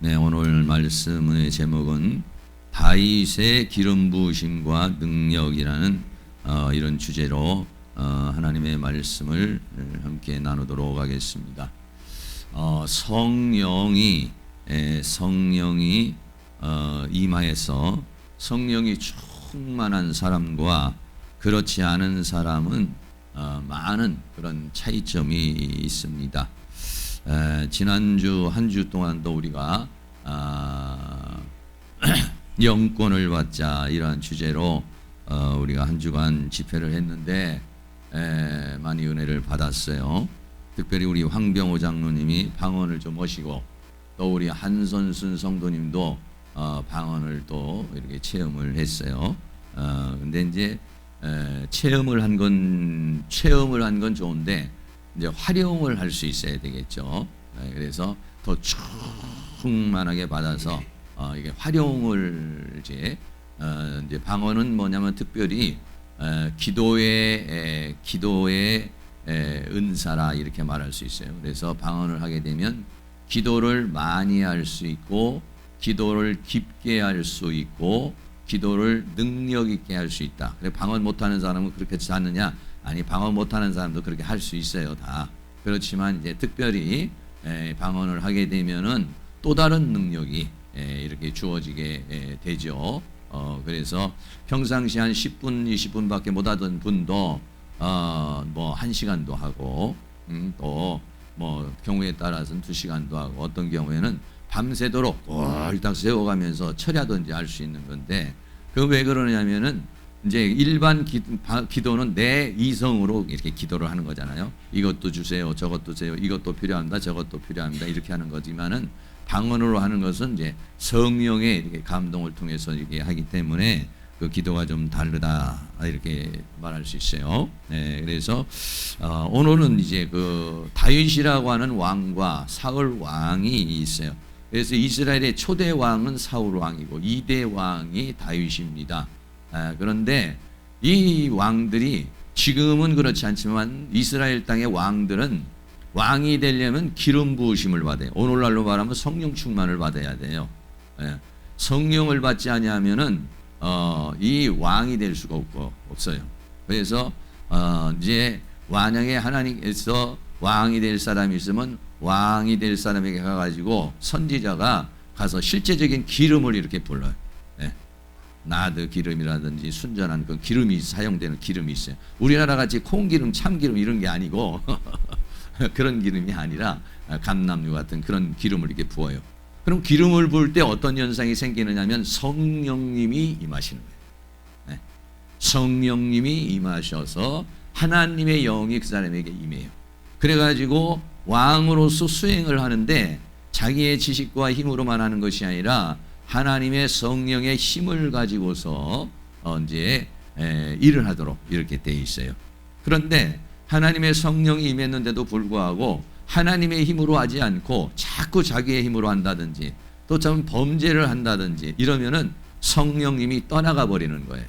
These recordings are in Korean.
네, 오늘 말씀의 제목은 다윗의 기름 부으심과 능력이라는 이런 주제로 하나님의 말씀을 함께 나누도록 하겠습니다. 성령이 임하여서 성령이 충만한 사람과 그렇지 않은 사람은 많은 그런 차이점이 있습니다. 지난주 한 주 동안도 우리가 영권을 받자 이러한 주제로 우리가 한 주간 집회를 했는데 많이 은혜를 받았어요. 특별히 우리 황병호 장로님이 방언을 좀 하시고 또 우리 한선순 성도님도 방언을 또 이렇게 체험을 했어요. 근데 이제 체험을 한 건 좋은데 이제 활용을 할 수 있어야 되겠죠. 그래서 더 충만하게 받아서 이게 활용을 이제 방언은 뭐냐면 특별히 기도의 은사라 이렇게 말할 수 있어요. 그래서 방언을 하게 되면 기도를 많이 할 수 있고 기도를 깊게 할 수 있고 기도를 능력 있게 할 수 있다. 그래 방언 못하는 사람은 그렇게 하느냐? 아니, 방언 못하는 사람도 그렇게 할 수 있어요, 다. 그렇지만 이제 특별히 방언을 하게 되면은 또 다른 능력이 이렇게 주어지게 되죠. 그래서 평상시 한 10분, 20분밖에 못 하던 분도 뭐 1시간도 하고 또 뭐 경우에 따라서는 2시간도 하고 어떤 경우에는 밤새도록 꼴딱 세워가면서 철야든지 할 수 있는 건데 그 왜 그러냐면은 이제 일반 기도는 내 이성으로 이렇게 기도를 하는 거잖아요. 이것도 주세요, 저것도 주세요, 이것도 필요합니다, 저것도 필요합니다 이렇게 하는 거지만은 방언으로 하는 것은 이제 성령의 이렇게 감동을 통해서 이렇게 하기 때문에 그 기도가 좀 다르다 이렇게 말할 수 있어요. 네, 그래서 오늘은 이제 그 다윗이라고 하는 왕과 사울 왕이 있어요. 그래서 이스라엘의 초대 왕은 사울 왕이고 2대 왕이 다윗입니다. 그런데 이 왕들이 지금은 그렇지 않지만 이스라엘 땅의 왕들은 왕이 되려면 기름 부으심을 받아요. 오늘날로 말하면 성령 충만을 받아야 돼요. 성령을 받지 아니하면은 이 왕이 될 수가 없어요. 그래서 이제 만약에 하나님께서 왕이 될 사람이 있으면 왕이 될 사람에게 가가지고 선지자가 가서 실제적인 기름을 이렇게 불러요. 나드 기름이라든지 순전한 그 기름이 사용되는 기름이 있어요. 우리나라 같이 콩기름, 참기름 이런 게 아니고 그런 기름이 아니라 감람유 같은 그런 기름을 이렇게 부어요. 그럼 기름을 부을 때 어떤 현상이 생기느냐면 성령님이 임하시는 거예요. 성령님이 임하셔서 하나님의 영이 그 사람에게 임해요. 그래가지고 왕으로서 수행을 하는데 자기의 지식과 힘으로만 하는 것이 아니라 하나님의 성령의 힘을 가지고서 이제 일을 하도록 이렇게 돼 있어요. 그런데 하나님의 성령이 임했는데도 불구하고 하나님의 힘으로 하지 않고 자꾸 자기의 힘으로 한다든지 또 참 범죄를 한다든지 이러면은 성령님이 떠나가 버리는 거예요.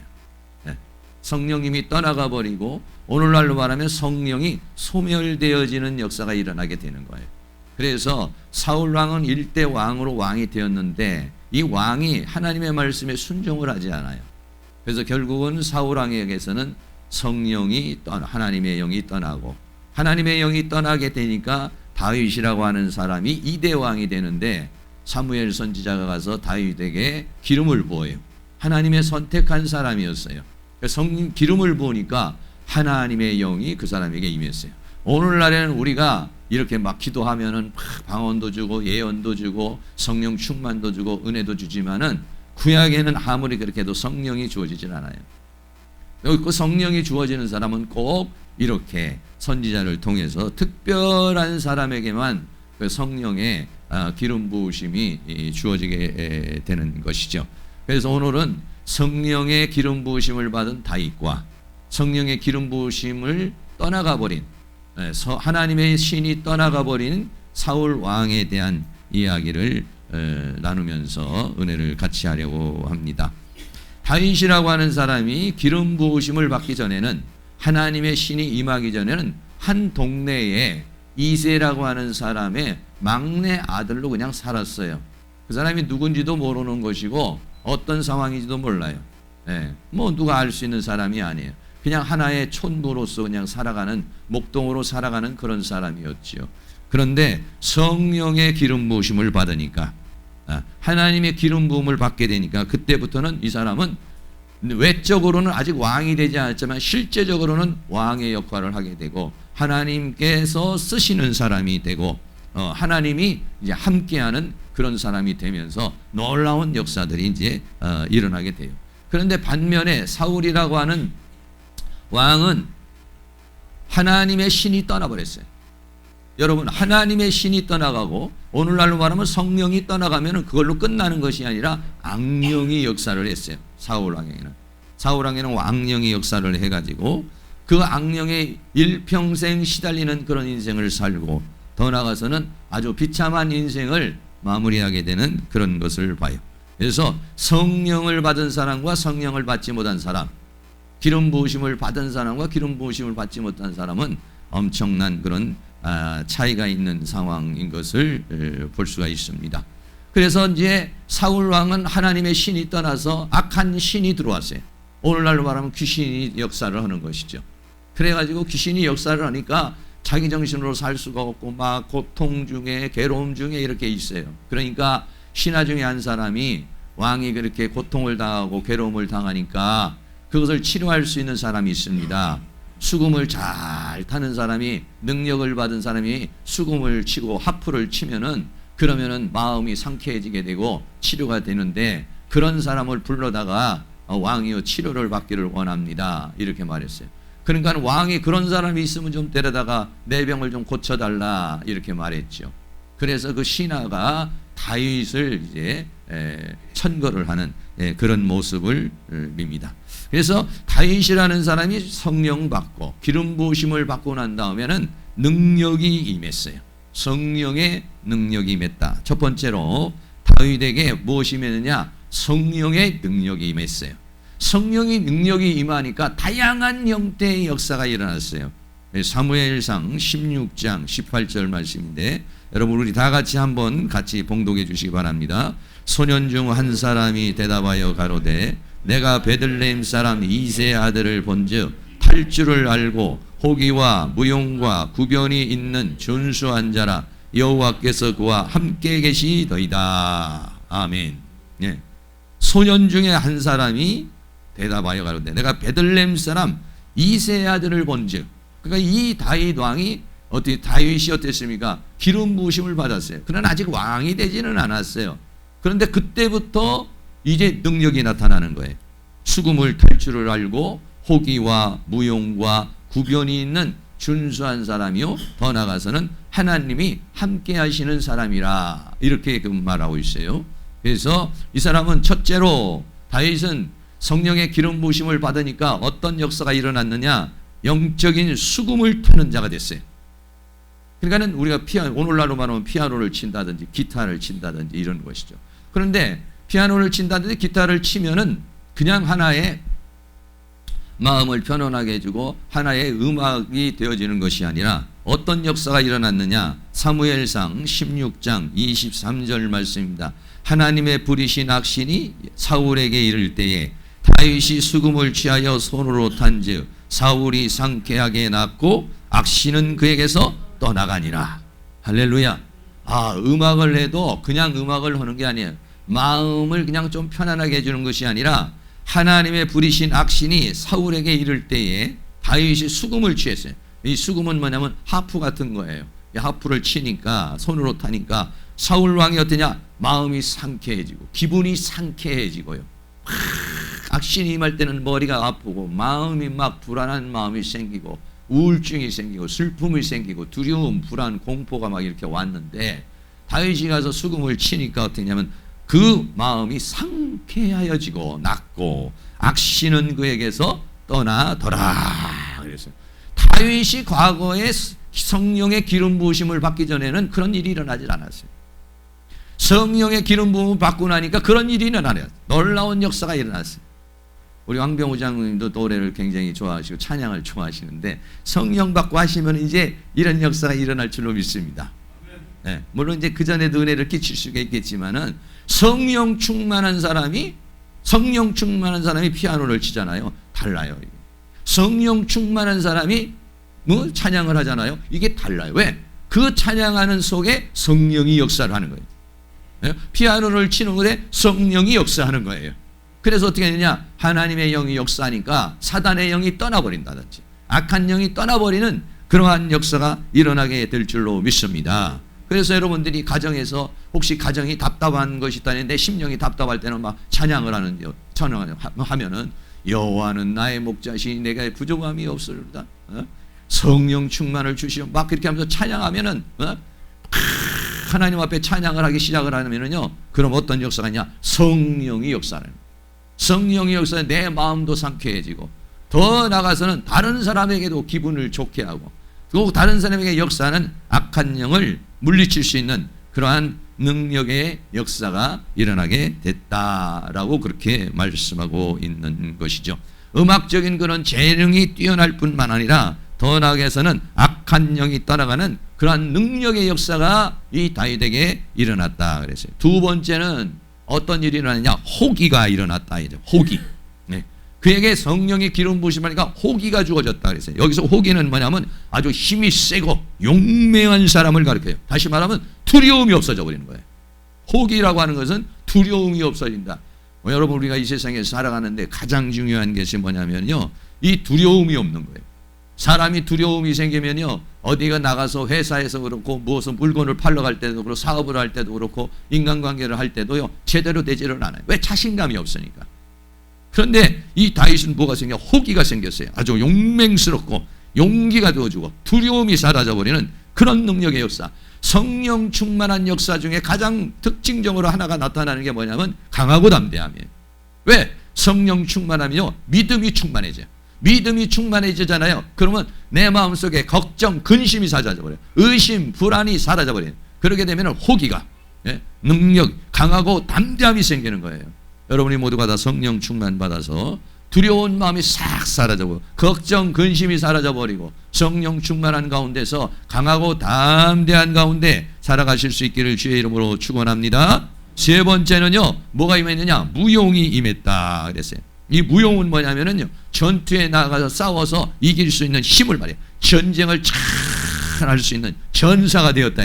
성령님이 떠나가 버리고 오늘날로 말하면 성령이 소멸되어지는 역사가 일어나게 되는 거예요. 그래서 사울 왕은 일대 왕으로 왕이 되었는데 이 왕이 하나님의 말씀에 순종을 하지 않아요. 그래서 결국은 사울 왕에게서는 성령이 하나님의 영이 떠나고 하나님의 영이 떠나게 되니까 다윗이라고 하는 사람이 2대 왕이 되는데 사무엘 선지자가 가서 다윗에게 기름을 부어요. 하나님의 선택한 사람이었어요. 성령 기름을 부으니까 하나님의 영이 그 사람에게 임했어요. 오늘날에는 우리가 이렇게 막 기도하면은 방언도 주고 예언도 주고 성령 충만도 주고 은혜도 주지만은 구약에는 아무리 그렇게 해도 성령이 주어지질 않아요. 그 성령이 주어지는 사람은 꼭 이렇게 선지자를 통해서 특별한 사람에게만 그 성령의 기름 부으심이 주어지게 되는 것이죠. 그래서 오늘은 성령의 기름 부으심을 받은 다윗과 성령의 기름 부으심을 떠나가 버린 하나님의 신이 떠나가 버린 사울 왕에 대한 이야기를 나누면서 은혜를 같이 하려고 합니다. 다윗이라고 하는 사람이 기름 부으심을 받기 전에는 하나님의 신이 임하기 전에는 한 동네에 이새라고 하는 사람의 막내 아들로 그냥 살았어요. 그 사람이 누군지도 모르는 것이고 어떤 상황인지도 몰라요. 예, 뭐 누가 알 수 있는 사람이 아니에요. 그냥 하나의 촌부로서 그냥 살아가는, 목동으로 살아가는 그런 사람이었지요. 그런데 성령의 기름 부으심을 받으니까, 하나님의 기름 부음을 받게 되니까 그때부터는 이 사람은 외적으로는 아직 왕이 되지 않았지만 실제적으로는 왕의 역할을 하게 되고 하나님께서 쓰시는 사람이 되고 하나님이 이제 함께하는 그런 사람이 되면서 놀라운 역사들이 이제 일어나게 돼요. 그런데 반면에 사울이라고 하는 왕은 하나님의 신이 떠나버렸어요. 여러분, 하나님의 신이 떠나가고 오늘날로 말하면 성령이 떠나가면 그걸로 끝나는 것이 아니라 악령이 역사를 했어요. 사울왕에는 왕령이 역사를 해가지고 그 악령에 일평생 시달리는 그런 인생을 살고 더 나아가서는 아주 비참한 인생을 마무리하게 되는 그런 것을 봐요. 그래서 성령을 받은 사람과 성령을 받지 못한 사람, 기름 부으심을 받은 사람과 기름 부으심을 받지 못한 사람은 엄청난 그런 차이가 있는 상황인 것을 볼 수가 있습니다. 그래서 이제 사울 왕은 하나님의 신이 떠나서 악한 신이 들어왔어요. 오늘날로 말하면 귀신이 역사를 하는 것이죠. 그래가지고 귀신이 역사를 하니까 자기 정신으로 살 수가 없고 막 고통 중에 괴로움 중에 이렇게 있어요. 그러니까 신하 중에 한 사람이 왕이 그렇게 고통을 당하고 괴로움을 당하니까 그것을 치료할 수 있는 사람이 있습니다. 수금을 잘 타는 사람이, 능력을 받은 사람이 수금을 치고 하프를 치면은 그러면은 마음이 상쾌해지게 되고 치료가 되는데 그런 사람을 불러다가 왕이요 치료를 받기를 원합니다. 이렇게 말했어요. 그러니까 왕이 그런 사람이 있으면 좀 데려다가 내 병을 좀 고쳐달라 이렇게 말했죠. 그래서 그 신하가 다윗을 이제 천거를 하는 그런 모습을 밉니다. 그래서 다윗이라는 사람이 성령 받고 기름 부으심을 받고 난 다음에는 능력이 임했어요. 성령의 능력이 임했다. 첫 번째로 다윗에게 무엇이 임했느냐? 성령의 능력이 임했어요. 성령의 능력이 임하니까 다양한 형태의 역사가 일어났어요. 사무엘상 16장 18절 말씀인데 여러분 우리 다 같이 한번 같이 봉독해 주시기 바랍니다. 소년 중 한 사람이 대답하여 가로되 내가 베들레헴 사람 이새의 아들을 본즉 탈 줄을 알고 호기와 무용과 구변이 있는 준수한 자라 여호와께서 그와 함께 계시더이다. 아멘. 예. 소년 중에 한 사람이 대답하여 가로되 내가 베들레헴 사람 이새의 아들을 본즉, 그러니까 이 다윗 왕이 어떻게 다윗이 어땠습니까? 기름 부으심을 받았어요. 그러나 아직 왕이 되지는 않았어요. 그런데 그때부터 이제 능력이 나타나는 거예요. 수금을 탈 줄을 알고 호기와 무용과 구변이 있는 준수한 사람이요 더 나아가서는 하나님이 함께 하시는 사람이라 이렇게 말하고 있어요. 그래서 이 사람은 첫째로 다윗은 성령의 기름 부으심을 받으니까 어떤 역사가 일어났느냐? 영적인 수금을 타는 자가 됐어요. 그러니까는 우리가 오늘날로 말하면 피아노를 친다든지 기타를 친다든지 이런 것이죠. 그런데 피아노를 친다든지 기타를 치면은 그냥 하나의 마음을 편안하게 해주고 하나의 음악이 되어지는 것이 아니라 어떤 역사가 일어났느냐? 사무엘상 16장 23절 말씀입니다. 하나님의 부리신 악신이 사울에게 이를 때에 다윗이 수금을 취하여 손으로 탄즉 사울이 상쾌하게 낫고 악신은 그에게서 떠나가니라. 할렐루야. 음악을 해도 그냥 음악을 하는 게 아니에요. 마음을 그냥 좀 편안하게 해주는 것이 아니라 하나님의 부리신 악신이 사울에게 이를 때에 다윗이 수금을 취했어요. 이 수금은 뭐냐면 하프 같은 거예요. 이 하프를 치니까 손으로 타니까 사울 왕이 어떠냐? 마음이 상쾌해지고 기분이 상쾌해지고요. 악신이 임할 때는 머리가 아프고 마음이 막 불안한 마음이 생기고 우울증이 생기고 슬픔이 생기고 두려움, 불안, 공포가 막 이렇게 왔는데 다윗이 가서 수금을 치니까 어떠냐면 그 마음이 상쾌하여지고 낫고 악신은 그에게서 떠나더라. 그랬어요. 다윗이 과거에 성령의 기름 부으심을 받기 전에는 그런 일이 일어나질 않았어요. 성령의 기름 부음을 받고 나니까 그런 일이 일어나요. 놀라운 역사가 일어났어요. 우리 왕병우 장로님도 노래를 굉장히 좋아하시고 찬양을 좋아하시는데 성령 받고 하시면 이제 이런 역사가 일어날 줄로 믿습니다. 예, 물론 이제 그 전에도 은혜를 끼칠 수가 있겠지만은 성령 충만한 사람이 피아노를 치잖아요. 달라요. 이게. 성령 충만한 사람이 뭐 찬양을 하잖아요. 이게 달라요. 왜? 그 찬양하는 속에 성령이 역사를 하는 거예요. 예? 피아노를 치는 것에 성령이 역사하는 거예요. 그래서 어떻게 되느냐? 하나님의 영이 역사하니까 사단의 영이 떠나버린다든지 악한 영이 떠나버리는 그러한 역사가 일어나게 될 줄로 믿습니다. 그래서 여러분들이 가정에서 혹시 가정이 답답한 것이 있다는데 내 심령이 답답할 때는 막 찬양을 하면은 여호와는 나의 목자시니 내가 부족함이 없으리로다. 성령 충만을 주시오. 막 그렇게 하면서 찬양하면은 하나님 앞에 찬양을 하기 시작을 하면은요. 그럼 어떤 역사가 있냐? 성령이 역사하는 거예요. 성령의 역사에 내 마음도 상쾌해지고 더 나아가서는 다른 사람에게도 기분을 좋게 하고 또 다른 사람에게 역사하는 악한 영을 물리칠 수 있는 그러한 능력의 역사가 일어나게 됐다라고 그렇게 말씀하고 있는 것이죠. 음악적인 그런 재능이 뛰어날 뿐만 아니라 더 나아가서는 악한 영이 떠나가는 그러한 능력의 역사가 이 다윗에게 일어났다 그랬어요. 두 번째는 어떤 일이 일어나느냐? 호기가 일어났다. 이제 호기. 네. 그에게 성령의 기름 부으심하니까 호기가 주어졌다 그랬어요. 여기서 호기는 뭐냐면 아주 힘이 세고 용맹한 사람을 가리켜요. 다시 말하면 두려움이 없어져 버리는 거예요. 호기라고 하는 것은 두려움이 없어진다. 여러분 우리가 이 세상에 살아가는데 가장 중요한 것이 뭐냐면요. 이 두려움이 없는 거예요. 사람이 두려움이 생기면요. 어디가 나가서 회사에서 그렇고 무엇을 물건을 팔러 갈 때도 그렇고 사업을 할 때도 그렇고 인간관계를 할 때도요. 제대로 되지를 않아요. 왜? 자신감이 없으니까. 그런데 이 다윗은 뭐가 생겨? 호기가 생겼어요. 아주 용맹스럽고 용기가 되어주고 두려움이 사라져버리는 그런 능력의 역사. 성령 충만한 역사 중에 가장 특징적으로 하나가 나타나는 게 뭐냐면 강하고 담대함이에요. 왜? 성령 충만하면요. 믿음이 충만해져요. 믿음이 충만해지잖아요. 그러면 내 마음속에 걱정, 근심이 사라져버려요. 의심, 불안이 사라져버려요. 그렇게 되면 호기가, 능력, 강하고 담대함이 생기는 거예요. 여러분이 모두가 다 성령 충만 받아서 두려운 마음이 싹 사라져버리고 걱정, 근심이 사라져버리고 성령 충만한 가운데서 강하고 담대한 가운데 살아가실 수 있기를 주의 이름으로 축원합니다. 세 번째는요. 뭐가 임했느냐? 무용이 임했다 그랬어요. 이 무용은 뭐냐면은요. 전투에 나가서 싸워서 이길 수 있는 힘을 말해요. 전쟁을 잘 할 수 있는 전사가 되었다.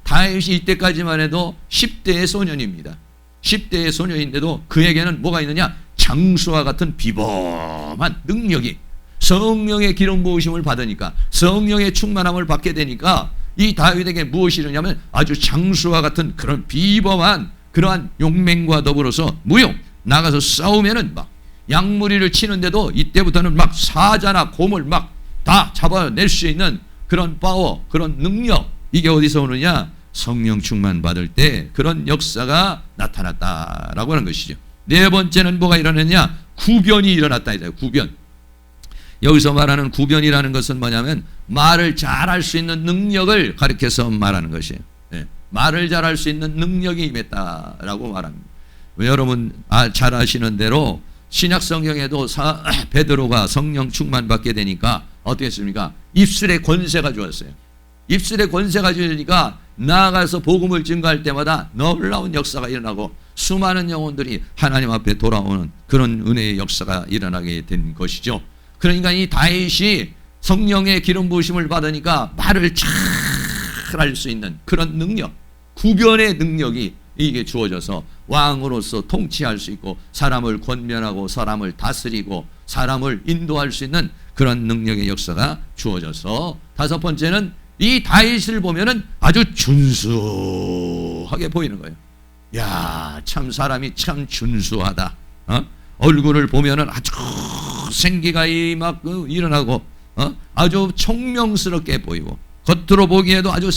다윗이 이때까지만 해도 10대의 소년입니다. 10대의 소년인데도 그에게는 뭐가 있느냐? 장수와 같은 비범한 능력이 성령의 기름 부으심을 받으니까 성령의 충만함을 받게 되니까 이 다윗에게 무엇이 일어나냐면 아주 장수와 같은 그런 비범한 그러한 용맹과 더불어서 무용 나가서 싸우면은 막 양무리를 치는데도 이때부터는 막 사자나 곰을 막 다 잡아낼 수 있는 그런 파워, 그런 능력. 이게 어디서 오느냐? 성령 충만 받을 때 그런 역사가 나타났다라고 하는 것이죠. 네 번째는 뭐가 일어났냐? 구변이 일어났다. 구변. 여기서 말하는 구변이라는 것은 뭐냐면 말을 잘할 수 있는 능력을 가리켜서 말하는 것이에요. 말을 잘할 수 있는 능력이 임했다라고 말합니다. 여러분 잘 아시는 대로 신약 성경에도 베드로가 성령 충만 받게 되니까 어떻게 했습니까? 입술에 권세가 주었어요. 입술에 권세가 주니까 나아가서 복음을 증거할 때마다 놀라운 역사가 일어나고 수많은 영혼들이 하나님 앞에 돌아오는 그런 은혜의 역사가 일어나게 된 것이죠. 그러니까 이 다윗이 성령의 기름 부으심을 받으니까 말을 잘 할 수 있는 그런 능력, 구변의 능력이 이게 주어져서 왕으로서 통치할 수 있고 사람을 권면하고 사람을 다스리고 사람을 인도할 수 있는 그런 능력의 역사가 주어져서 다섯 번째는 이 다윗을 보면은 아주 준수하게 보이는 거예요. 야, 참 사람이 참 준수하다. 얼굴을 보면은 아주 생기가 막 일어나고 아주 총명스럽게 보이고 겉으로 보기에도 아주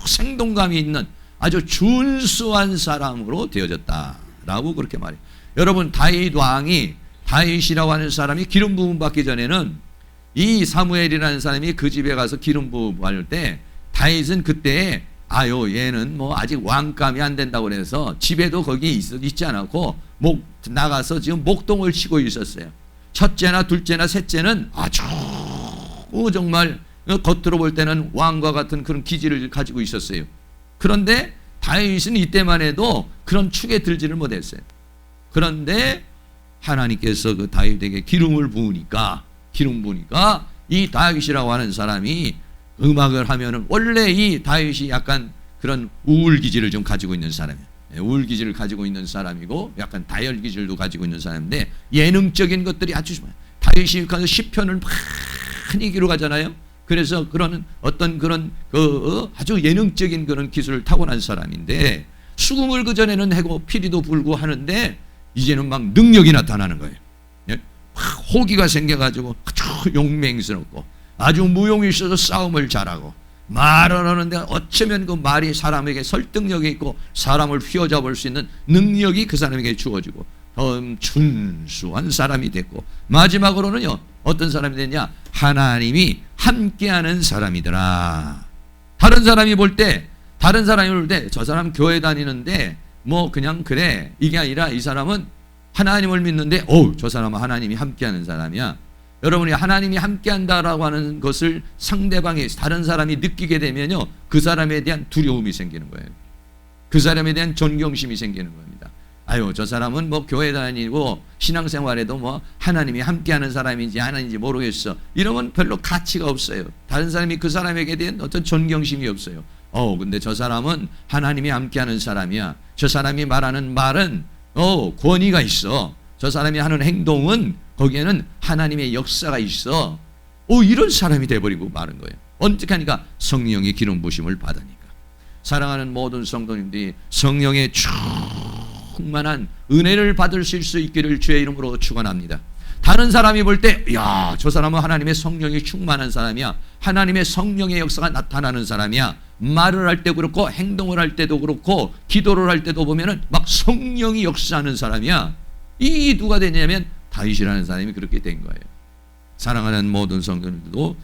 생동감이 있는 아주 준수한 사람으로 되어졌다라고 그렇게 말해요. 여러분 다윗 왕이 다윗이라고 하는 사람이 기름 부음 받기 전에는 이 사무엘이라는 사람이 그 집에 가서 기름 부음 받을 때 다윗은 그때 얘는 뭐 아직 왕감이 안 된다고 그래서 집에도 거기 있지 않았고 나가서 지금 목동을 치고 있었어요. 첫째나 둘째나 셋째는 아주 정말 겉으로 볼 때는 왕과 같은 그런 기질을 가지고 있었어요. 그런데 다윗은 이때만 해도 그런 축에 들지를 못했어요. 그런데 하나님께서 그 다윗에게 기름 부으니까 이 다윗이라고 하는 사람이 음악을 하면은, 원래 이 다윗이 약간 그런 우울 기질을 좀 가지고 있는 사람이에요. 우울 기질을 가지고 있는 사람이고 약간 다혈 기질도 가지고 있는 사람인데 예능적인 것들이 아주 좋아요. 다윗이 가서 시편을 많이 기록하잖아요. 그래서 그런 어떤 그런 아주 예능적인 그런 기술을 타고난 사람인데, 수금을 그 전에는 하고 피리도 불고 하는데 이제는 막 능력이 나타나는 거예요. 예? 막 호기가 생겨가지고 아주 용맹스럽고 아주 무용이 있어서 싸움을 잘하고 말을 하는데 어쩌면 그 말이 사람에게 설득력이 있고 사람을 휘어잡을 수 있는 능력이 그 사람에게 주어지고 준수한 사람이 됐고, 마지막으로는요 어떤 사람이 됐냐? 하나님이 함께하는 사람이더라. 다른 사람이 볼 때 저 사람 교회 다니는데 뭐 그냥 그래, 이게 아니라 이 사람은 하나님을 믿는데 저 사람은 하나님이 함께하는 사람이야. 여러분이 하나님이 함께한다라고 하는 것을 상대방이, 다른 사람이 느끼게 되면요 그 사람에 대한 두려움이 생기는 거예요. 그 사람에 대한 존경심이 생기는 겁니다. 아유, 저 사람은 뭐 교회 다니고 신앙생활에도 뭐 하나님이 함께하는 사람인지 아닌지 모르겠어, 이러면 별로 가치가 없어요. 다른 사람이 그 사람에게 대한 어떤 존경심이 없어요. 근데 저 사람은 하나님이 함께하는 사람이야. 저 사람이 말하는 말은 권위가 있어. 저 사람이 하는 행동은 거기에는 하나님의 역사가 있어. 이런 사람이 돼버리고 마는 거예요. 어떻게 하니까? 성령의 기름 부심을 받으니까. 사랑하는 모든 성도님들이 성령의 충만한 은혜를 받으실 수 있기를 주의 이름으로 축원합니다. 다른 사람이 볼 때, 야, 저 사람은 하나님의 성령이 충만한 사람이야. 하나님의 성령의 역사가 나타나는 사람이야. 말을 할 때 그렇고 행동을 할 때도 그렇고 기도를 할 때도 보면은 막 성령이 역사하는 사람이야. 이 누가 되냐면 다윗이라는 사람이 그렇게 된 거예요. 사랑하는 모든 성도들도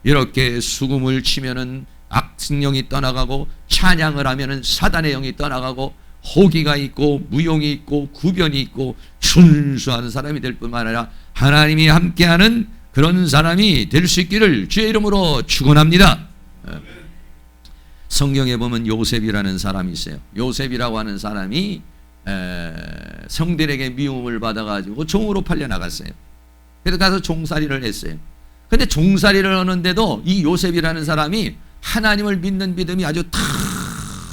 이렇게 수금을 치면은 악성령이 떠나가고, 찬양을 하면은 사단의 영이 떠나가고, 호기가 있고 무용이 있고 구변이 있고 순수한 사람이 될 뿐만 아니라 하나님이 함께하는 그런 사람이 될 수 있기를 주의 이름으로 축원합니다. 성경에 보면 요셉이라는 사람이 있어요. 요셉이라고 하는 사람이 성들에게 미움을 받아가지고 종으로 팔려나갔어요. 그래서 가서 종살이를 했어요. 근데 종살이를 하는데도 이 요셉이라는 사람이 하나님을 믿는 믿음이 아주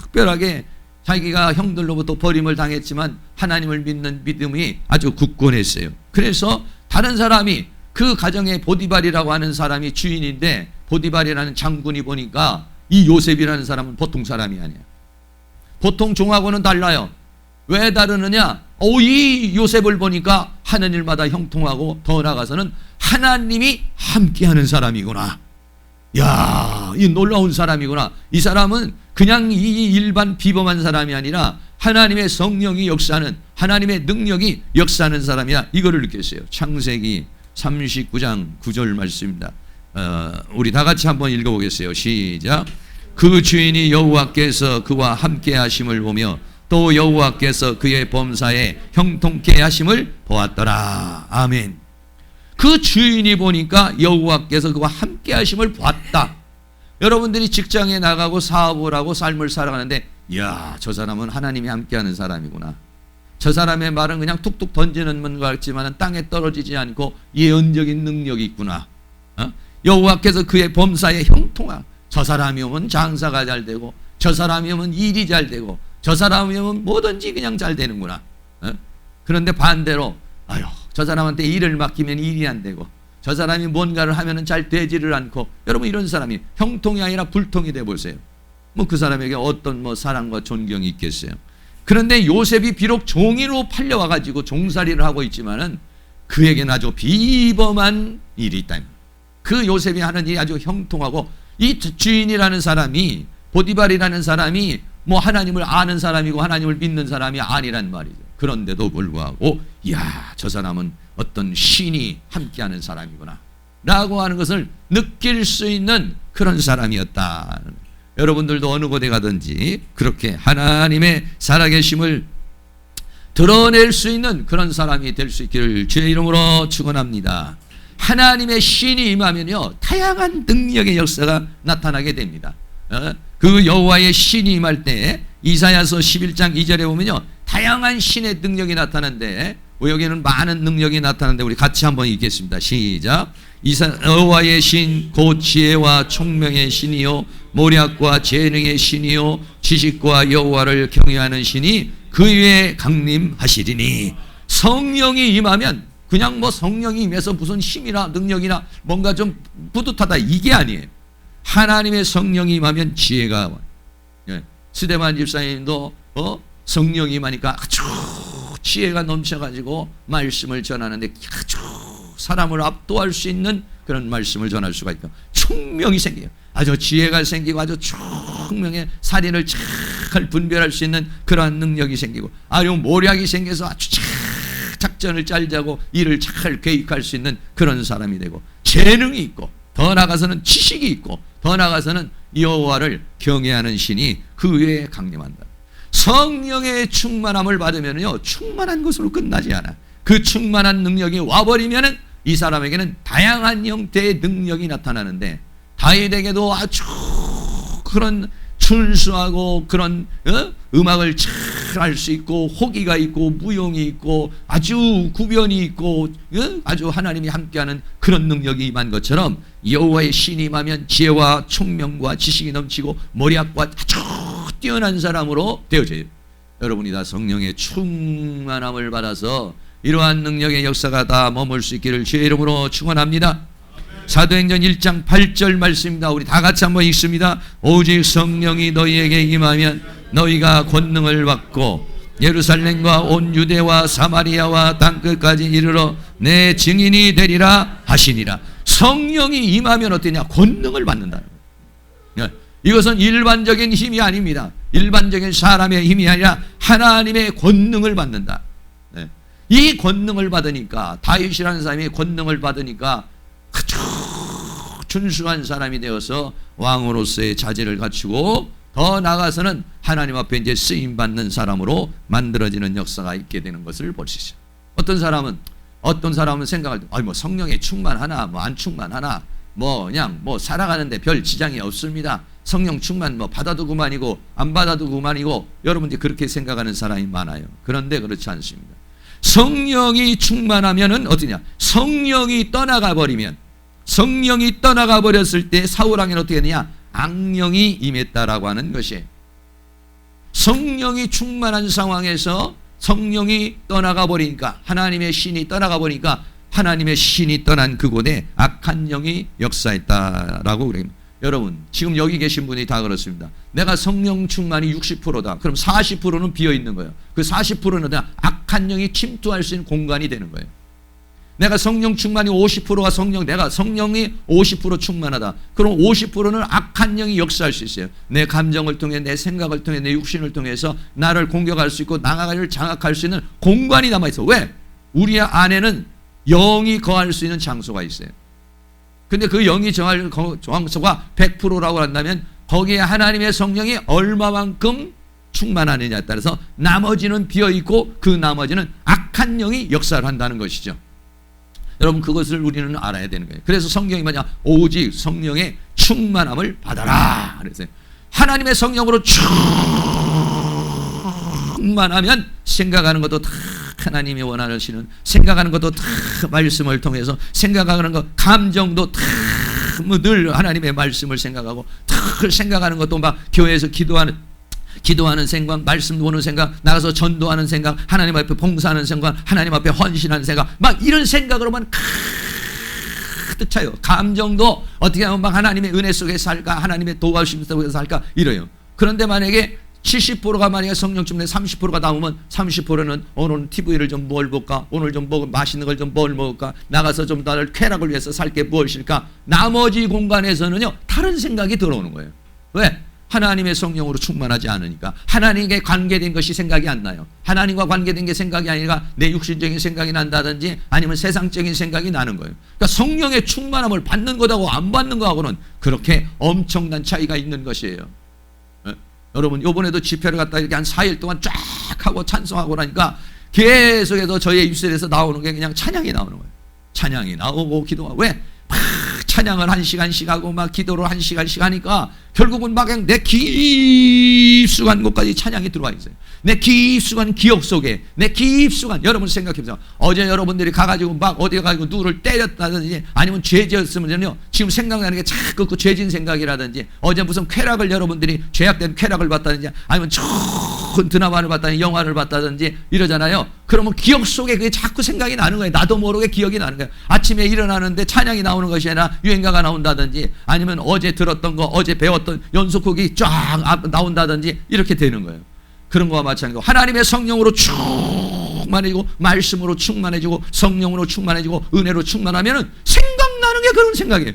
특별하게, 자기가 형들로부터 버림을 당했지만 하나님을 믿는 믿음이 아주 굳건했어요. 그래서 다른 사람이, 그 가정의 보디발이라고 하는 사람이 주인인데, 보디발이라는 장군이 보니까 이 요셉이라는 사람은 보통 사람이 아니야. 보통 종하고는 달라요. 왜 다르느냐? 이 요셉을 보니까 하는 일마다 형통하고 더 나아가서는 하나님이 함께하는 사람이구나. 야, 이 놀라운 사람이구나. 이 사람은 그냥 이 일반 비범한 사람이 아니라 하나님의 성령이 역사하는, 하나님의 능력이 역사하는 사람이야. 이거를 느꼈어요. 창세기 39장 9절 말씀입니다. 우리 다 같이 한번 읽어보겠어요. 시작. 그 주인이 여호와께서 그와 함께 하심을 보며 또 여호와께서 그의 범사에 형통케 하심을 보았더라. 아멘. 그 주인이 보니까 여호와께서 그와 함께 하심을 보았다. 여러분들이 직장에 나가고 사업을 하고 삶을 살아가는데, 이야, 저 사람은 하나님이 함께하는 사람이구나. 저 사람의 말은 그냥 툭툭 던지는 것 같지만 땅에 떨어지지 않고 예언적인 능력이 있구나. 여호와께서 그의 범사에 형통하. 저 사람이 오면 장사가 잘 되고, 저 사람이 오면 일이 잘 되고, 저 사람이 오면 뭐든지 그냥 잘 되는구나. 그런데 반대로, 저 사람한테 일을 맡기면 일이 안 되고, 저 사람이 뭔가를 하면은 잘 되지를 않고, 여러분 이런 사람이 형통이 아니라 불통이 돼 보세요. 뭐 그 사람에게 어떤 뭐 사랑과 존경이 있겠어요. 그런데 요셉이 비록 종이로 팔려와 가지고 종살이를 하고 있지만은 그에게는 아주 비범한 일이 있다. 그 요셉이 하는 일이 아주 형통하고, 이 주인이라는 사람이, 보디발이라는 사람이 뭐 하나님을 아는 사람이고 하나님을 믿는 사람이 아니란 말이죠. 그런데도 불구하고, 이야, 저 사람은 어떤 신이 함께하는 사람이구나 라고 하는 것을 느낄 수 있는 그런 사람이었다. 여러분들도 어느 곳에 가든지 그렇게 하나님의 살아계심을 드러낼 수 있는 그런 사람이 될 수 있기를 주의 이름으로 축원합니다. 하나님의 신이 임하면요 다양한 능력의 역사가 나타나게 됩니다. 그 여호와의 신이 임할 때 이사야서 11장 2절에 보면요, 다양한 신의 능력이 나타나는데 여기는 많은 능력이 나타나는데 우리 같이 한번 읽겠습니다. 시작. 여호와의 신 곧 지혜와 총명의 신이요 모략과 재능의 신이요 지식과 여호와를 경외하는 신이 그 위에 강림하시리니. 성령이 임하면 그냥 뭐 성령이 임해서 무슨 힘이나 능력이나 뭔가 좀 뿌듯하다 이게 아니에요. 하나님의 성령이 임하면 지혜가 와요. 예. 스데반 집사님도 성령이 임하니까 아주 지혜가 넘쳐가지고 말씀을 전하는데 아주 사람을 압도할 수 있는 그런 말씀을 전할 수가 있고, 총명이 생겨요. 아주 지혜가 생기고 아주 총명의 살인을 잘 분별할 수 있는 그러한 능력이 생기고, 아주 모략이 생겨서 아주 작전을 짤자고 일을 잘 계획할 수 있는 그런 사람이 되고, 재능이 있고, 더 나아가서는 지식이 있고, 더 나아가서는 여호와를 경외하는 신이 그 위에 강림한다. 성령의 충만함을 받으면요, 충만한 것으로 끝나지 않아. 그 충만한 능력이 와버리면은 이 사람에게는 다양한 형태의 능력이 나타나는데, 다윗에게도 아주 그런 순수하고 그런 음악을 잘 할 수 있고, 호기가 있고, 무용이 있고, 아주 구변이 있고, 아주 하나님이 함께하는 그런 능력이 임한 것처럼 여호와의 신이 임하면 지혜와 총명과 지식이 넘치고 모략과 아주 뛰어난 사람으로 되어져요. 여러분이 다 성령의 충만함을 받아서 이러한 능력의 역사가 다 머물 수 있기를 주의 이름으로 축원합니다. 사도행전 1장 8절 말씀입니다. 우리 다 같이 한번 읽습니다. 오직 성령이 너희에게 임하면 너희가 권능을 받고 예루살렘과 온 유대와 사마리아와 땅끝까지 이르러 내 증인이 되리라 하시니라. 성령이 임하면 어떠냐? 권능을 받는다는 거예요. 이것은 일반적인 힘이 아닙니다. 일반적인 사람의 힘이 아니라 하나님의 권능을 받는다. 이 권능을 받으니까, 다윗이라는 사람이 권능을 받으니까 아주 준수한 사람이 되어서 왕으로서의 자질을 갖추고, 더 나아가서는 하나님 앞에 이제 쓰임받는 사람으로 만들어지는 역사가 있게 되는 것을 볼 수 있어요. 어떤 사람은 생각할 때, 뭐 성령에 충만하나, 뭐 안 충만하나, 뭐 그냥 뭐 살아가는데 별 지장이 없습니다. 성령 충만 뭐 받아도 그만이고 안 받아도 그만이고, 여러분들이 그렇게 생각하는 사람이 많아요. 그런데 그렇지 않습니다. 성령이 충만하면은 어떠냐? 성령이 떠나가 버리면, 성령이 떠나가 버렸을 때 사울왕에는 어떻게 되냐? 악령이 임했다라고 하는 것이에요. 성령이 충만한 상황에서 성령이 떠나가 버리니까, 하나님의 신이 떠나가 버리니까, 하나님의 신이 떠난 그곳에 악한 영이 역사했다라고 그래요. 여러분 지금 여기 계신 분이 다 그렇습니다. 내가 성령 충만이 60%다. 그럼 40%는 비어있는 거예요. 그 40%는 악한 영이 침투할 수 있는 공간이 되는 거예요. 내가 성령 충만이 50%가 내가 성령이 50% 충만하다. 그럼 50%는 악한 영이 역사할 수 있어요. 내 감정을 통해, 내 생각을 통해, 내 육신을 통해서 나를 공격할 수 있고 나를 장악할 수 있는 공간이 남아있어. 왜? 우리 안에는 영이 거할 수 있는 장소가 있어요. 근데 그 영이 정할 장소가 100%라고 한다면 거기에 하나님의 성령이 얼마만큼 충만하느냐에 따라서 나머지는 비어있고 그 나머지는 악한 영이 역사를 한다는 것이죠. 여러분 그것을 우리는 알아야 되는 거예요. 그래서 성경이 뭐냐? 오직 성령의 충만함을 받아라. 그래서 하나님의 성령으로 충만하면 생각하는 것도 다 하나님이 원하시는, 생각하는 것도 다 말씀을 통해서 생각하는 것, 감정도 다 늘 하나님의 말씀을 생각하고, 다 생각하는 것도 막 교회에서 기도하는 생각, 말씀 보는 생각, 나가서 전도하는 생각, 하나님 앞에 봉사하는 생각, 하나님 앞에 헌신하는 생각, 막 이런 생각으로만 가득 차요. 감정도 어떻게 하면 막 하나님의 은혜 속에 살까, 하나님의 도와주심 속에 살까 이래요. 그런데 만약에 70%가 만약에 성령 충만에 30%가 남으면 30%는 오늘 TV를 좀 뭘 볼까, 오늘 좀 맛있는 걸 좀 뭘 먹을까, 나가서 좀 나를 쾌락을 위해서 살 게 무엇일까, 나머지 공간에서는요 다른 생각이 들어오는 거예요. 왜? 하나님의 성령으로 충만하지 않으니까. 하나님께 관계된 것이 생각이 안 나요. 하나님과 관계된 게 생각이 아니라 내 육신적인 생각이 난다든지 아니면 세상적인 생각이 나는 거예요. 그러니까 성령의 충만함을 받는 것하고 안 받는 것하고는 그렇게 엄청난 차이가 있는 것이에요. 여러분 이번에도 집회를 갔다 이렇게 한 4일 동안 쫙 하고 찬송하고 나니까 계속해서 저희의 입술에서 나오는 게 그냥 찬양이 나오는 거예요. 찬양이 나오고 기도하고. 왜? 막 찬양을 1시간씩 하고 막 기도를 1시간씩 하니까 결국은 막 내 깊숙한 곳까지 찬양이 들어와 있어요. 내 깊숙한 기억 속에, 내 깊숙한, 여러분 생각해보세요. 어제 여러분들이 가가지고 막 어디 가가지고 누구를 때렸다든지 아니면 죄 지었으면요, 지금 생각나는 게 자꾸 그 죄진 생각이라든지, 어제 무슨 쾌락을 여러분들이 죄악된 쾌락을 봤다든지 아니면 좋은 드라마를 봤다든지 영화를 봤다든지 이러잖아요. 그러면 기억 속에 그게 자꾸 생각이 나는 거예요. 나도 모르게 기억이 나는 거예요. 아침에 일어나는데 찬양이 나오는 것이 아니라 유행가가 나온다든지 아니면 어제 들었던 거, 어제 배웠던 연속곡이 쫙 나온다든지 이렇게 되는 거예요. 그런 거와 마찬가지고 하나님의 성령으로 충만해지고 말씀으로 충만해지고 성령으로 충만해지고 은혜로 충만하면은 생각나는 게 그런 생각이에요.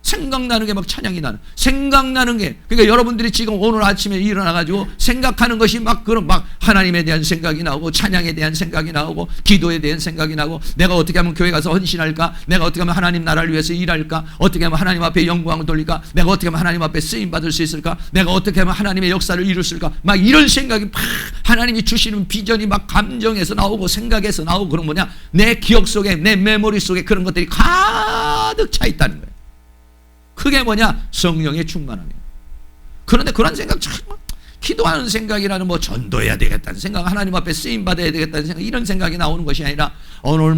생각나는 게 막 찬양이 나는, 생각나는 게, 그러니까 여러분들이 지금 오늘 아침에 일어나가지고 생각하는 것이 막 그런 막 하나님에 대한 생각이 나오고 찬양에 대한 생각이 나오고 기도에 대한 생각이 나고, 내가 어떻게 하면 교회 가서 헌신할까, 내가 어떻게 하면 하나님 나라를 위해서 일할까, 어떻게 하면 하나님 앞에 영광을 돌릴까, 내가 어떻게 하면 하나님 앞에 쓰임 받을 수 있을까, 내가 어떻게 하면 하나님의 역사를 이룰 수 있을까, 막 이런 생각이 막 하나님이 주시는 비전이 막 감정에서 나오고 생각에서 나오고, 그런 뭐냐, 내 기억 속에, 내 메모리 속에 그런 것들이 가득 차 있다는 거예요. 그게 뭐냐? 성령의 충만함이에요. 그런데 그런 생각, 기도하는 생각이라는 뭐 전도해야 되겠다는 생각, 하나님 앞에 쓰임 받아야 되겠다는 생각, 이런 생각이 나오는 것이 아니라 오늘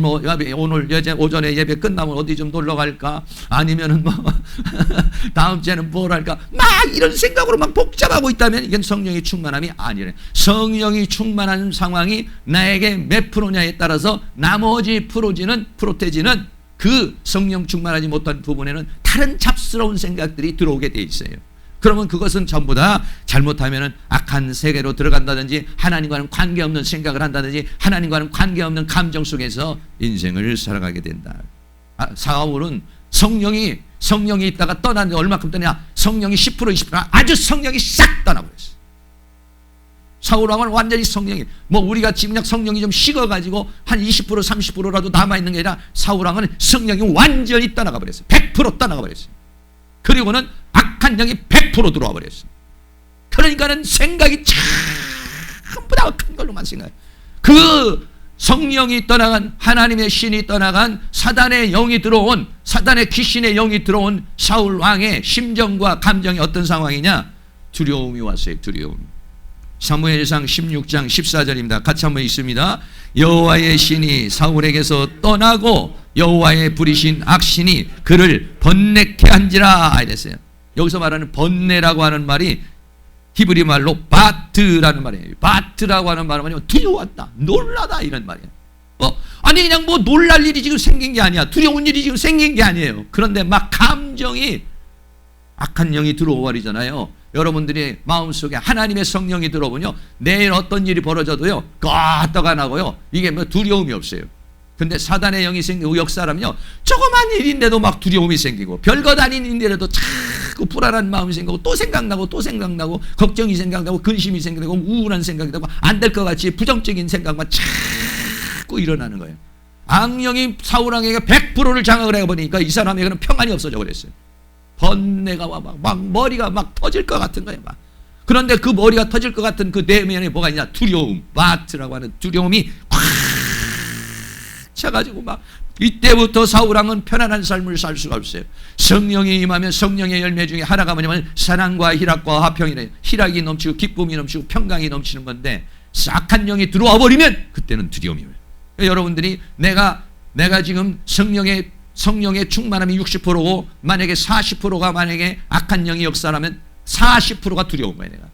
오늘 오전에 예배 끝나면 어디 좀 놀러 갈까, 아니면은 뭐 다음 주에는 뭘 할까, 막 이런 생각으로 막 복잡하고 있다면 이건 성령의 충만함이 아니래. 성령이 충만한 상황이 나에게 몇 프로냐에 따라서 나머지 프로테지는 그 성령 충만하지 못한 부분에는 다른 잡스러운 생각들이 들어오게 돼 있어요. 그러면 그것은 전부 다 잘못하면 악한 세계로 들어간다든지 하나님과는 관계없는 생각을 한다든지 하나님과는 관계없는 감정 속에서 인생을 살아가게 된다. 사울은 성령이 있다가 떠났는데 얼마큼 떠냐? 성령이 10% 20% 아주 성령이 싹 떠나버렸어요. 사울왕은 완전히 성령이, 뭐 우리가 지금 성령이 좀 식어가지고 한 20% 30%라도 남아있는 게 아니라 사울왕은 성령이 완전히 떠나가 버렸어요. 100% 떠나가 버렸어요. 그리고는 악한 영이 100% 들어와 버렸어요. 그러니까는 생각이 전부 다 큰 걸로만 생각해요. 그 성령이 떠나간, 하나님의 신이 떠나간 사단의 영이 들어온, 사단의 귀신의 영이 들어온 사울왕의 심정과 감정이 어떤 상황이냐? 두려움이 왔어요. 두려움. 사무엘상 16장 14절입니다. 같이 한번 읽습니다. 여호와의 신이 사울에게서 떠나고 여호와의 부리신 악신이 그를 번뇌케 한지라 이랬어요. 여기서 말하는 번뇌라고 하는 말이 히브리 말로 바트라는 말이에요. 바트라고 하는 말은 뭐냐면 두려웠다, 놀라다 이런 말이에요. 아니 그냥 뭐 놀랄 일이 지금 생긴 게 아니야. 두려운 일이 지금 생긴 게 아니에요. 그런데 막 감정이, 악한 영이 들어와 버리잖아요. 여러분들이 마음속에 하나님의 성령이 들어오면요, 내일 어떤 일이 벌어져도요 껐다가 나고요, 이게 뭐 두려움이 없어요. 근데 사단의 영이 생기고 역사라면요, 조그만 일인데도 막 두려움이 생기고, 별것 아닌 일인데도 자꾸 불안한 마음이 생기고, 또 생각나고 걱정이 생각나고 근심이 생기고 우울한 생각이 나고 안 될 것 같이 부정적인 생각만 자꾸 일어나는 거예요. 악령이 사울왕에게 100%를 장악을 해버리니까 이 사람에게는 평안이 없어져 버렸어요. 번뇌가 막 머리가 막 터질 것 같은 거예요. 막. 그런데 그 머리가 터질 것 같은 그 내면에 뭐가 있냐? 두려움, 바트라고 하는 두려움이 꽉 차가지고 막, 이때부터 사울왕은 편안한 삶을 살 수가 없어요. 성령이 임하면 성령의 열매 중에 하나가 뭐냐면 사랑과 희락과 화평이래요. 희락이 넘치고 기쁨이 넘치고 평강이 넘치는 건데, 악한 영이 들어와 버리면 그때는 두려움이에요. 여러분들이 내가 지금 성령의 충만함이 60%고 만약에 40%가 만약에 악한 영이 역사라면 40%가 두려운 거예요. 내가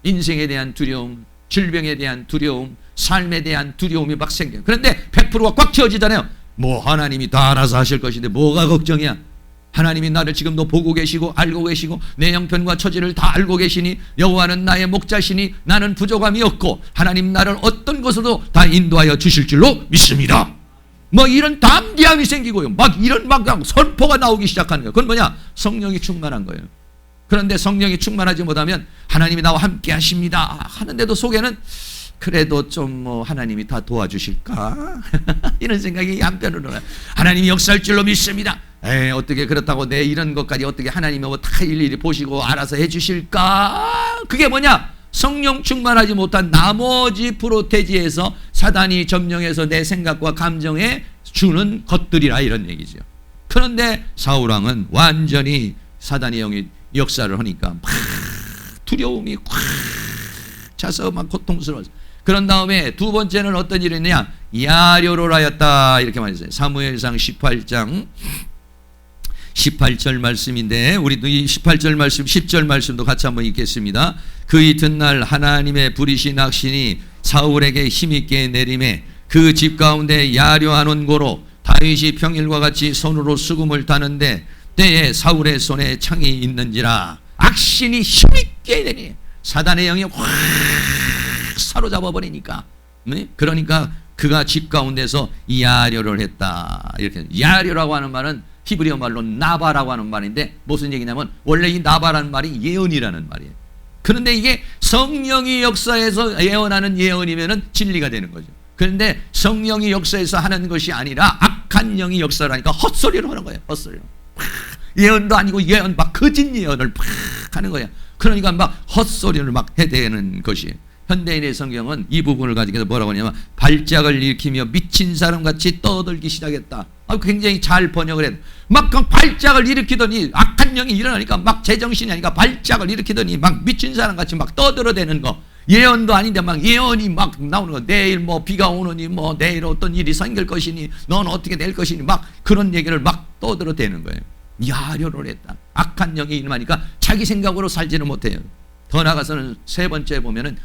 인생에 대한 두려움, 질병에 대한 두려움, 삶에 대한 두려움이 막 생겨요. 그런데 100%가 꽉 채워지잖아요. 뭐 하나님이 다 알아서 하실 것인데 뭐가 걱정이야. 하나님이 나를 지금도 보고 계시고 알고 계시고 내 형편과 처지를 다 알고 계시니 여호와는 나의 목자시니 나는 부족함이 없고 하나님 나를 어떤 것으로도 다 인도하여 주실 줄로 믿습니다. 뭐 이런 담대함이 생기고요. 막 이런 막 선포가 나오기 시작하는 거예요. 그건 뭐냐? 성령이 충만한 거예요. 그런데 성령이 충만하지 못하면 하나님이 나와 함께 하십니다 하는데도 속에는 그래도 좀 뭐 하나님이 다 도와주실까? 이런 생각이 한편으로 나요. 하나님이 역사할 줄로 믿습니다. 어떻게 그렇다고 내 이런 것까지 어떻게 하나님이 뭐 다 일일이 보시고 알아서 해주실까? 그게 뭐냐? 성령 충만하지 못한 나머지 프로테지에서 사단이 점령해서 내 생각과 감정에 주는 것들이라 이런 얘기죠. 그런데 사울왕은 완전히 사단의 영이 역사를 하니까 막 두려움이 꽉 차서 막 고통스러웠어요. 그런 다음에 두 번째는 어떤 일이 있느냐? 야려를 하였다 이렇게 말했어요. 사무엘상 18장 18절 말씀인데 우리도 이 18절 말씀 10절 말씀도 같이 한번 읽겠습니다. 그 이튿날 하나님의 불이신 악신이 사울에게 힘있게 내림에 그 집 가운데 야려하는 고로 다윗이 평일과 같이 손으로 수금을 타는데 때에 사울의 손에 창이 있는지라. 악신이 힘있게 내리 사단의 영이 확 사로잡아 버리니까 그러니까 그가 집 가운데서 야려를 했다. 이렇게 야려라고 하는 말은 히브리어 말로 나바라고 하는 말인데 무슨 얘기냐면 원래 이 나바라는 말이 예언이라는 말이에요. 그런데 이게 성령이 역사에서 예언하는 예언이면은 진리가 되는 거죠. 그런데 성령이 역사에서 하는 것이 아니라 악한 영이 역사를 하니까 헛소리를 하는 거예요. 헛소리로. 예언도 아니고 예언 막 거짓 예언을 막 하는 거예요. 그러니까 막 헛소리를 막 해대는 것이에요. 현대인의 성경은 이 부분을 가지고 뭐라고 하냐면 발작을 일으키며 미친 사람같이 떠들기 시작했다. 굉장히 잘 번역을 했다. 막 발작을 일으키더니 악한 영이 일어나니까 막 제정신이 아니까 발작을 일으키더니 막 미친 사람같이 막 떠들어대는 거. 예언도 아닌데 막 예언이 막 나오는 거. 내일 뭐 비가 오느니 뭐 내일 어떤 일이 생길 것이니 넌 어떻게 될 것이니 막 그런 얘기를 막 떠들어대는 거예요. 야려를 했다. 악한 영이 일어나니까 자기 생각으로 살지는 못해요. 더 나아가서는 세 번째 보면은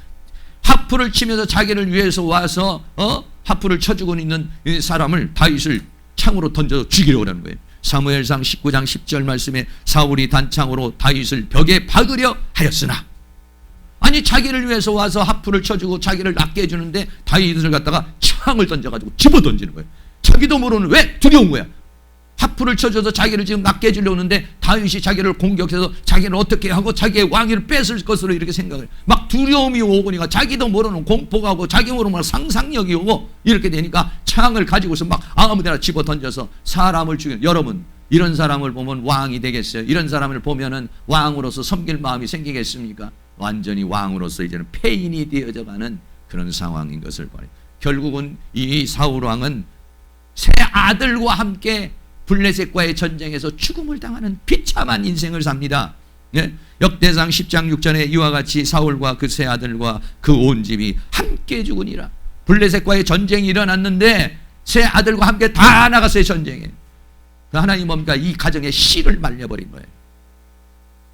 하프를 치면서 자기를 위해서 와서 하프를 쳐주고 있는 사람을 다윗을 창으로 던져 죽이려고 하는 거예요. 사무엘상 19장 10절 말씀에 사울이 단창으로 다윗을 벽에 박으려 하였으나 아니 자기를 위해서 와서 하프를 쳐주고 자기를 낫게 해주는데 다윗을 갖다가 창을 던져가지고 집어던지는 거예요. 자기도 모르는 왜 두려운 거야. 하프를 쳐줘서 자기를 지금 낫게 해주려고 하는데 다윗이 자기를 공격해서 자기를 어떻게 하고 자기의 왕위를 뺏을 것으로 이렇게 생각을 해요. 막 두려움이 오고니까 자기도 모르는 공포가 오고 자기 모르는 상상력이 오고 이렇게 되니까 창을 가지고서 막 아무데나 집어 던져서 사람을 죽이는. 여러분 이런 사람을 보면 왕이 되겠어요? 이런 사람을 보면은 왕으로서 섬길 마음이 생기겠습니까? 완전히 왕으로서 이제는 폐인이 되어져가는 그런 상황인 것을 봐요. 결국은 이 사울 왕은 세 아들과 함께 블레셋과의 전쟁에서 죽음을 당하는 비참한 인생을 삽니다. 예? 역대상 10장 6절에 이와 같이 사울과 그 세 아들과 그 온 집이 함께 죽으니라. 블레셋과의 전쟁이 일어났는데 세 아들과 함께 다 나갔어요. 전쟁에. 하나님 뭡니까? 이 가정의 씨를 말려버린 거예요.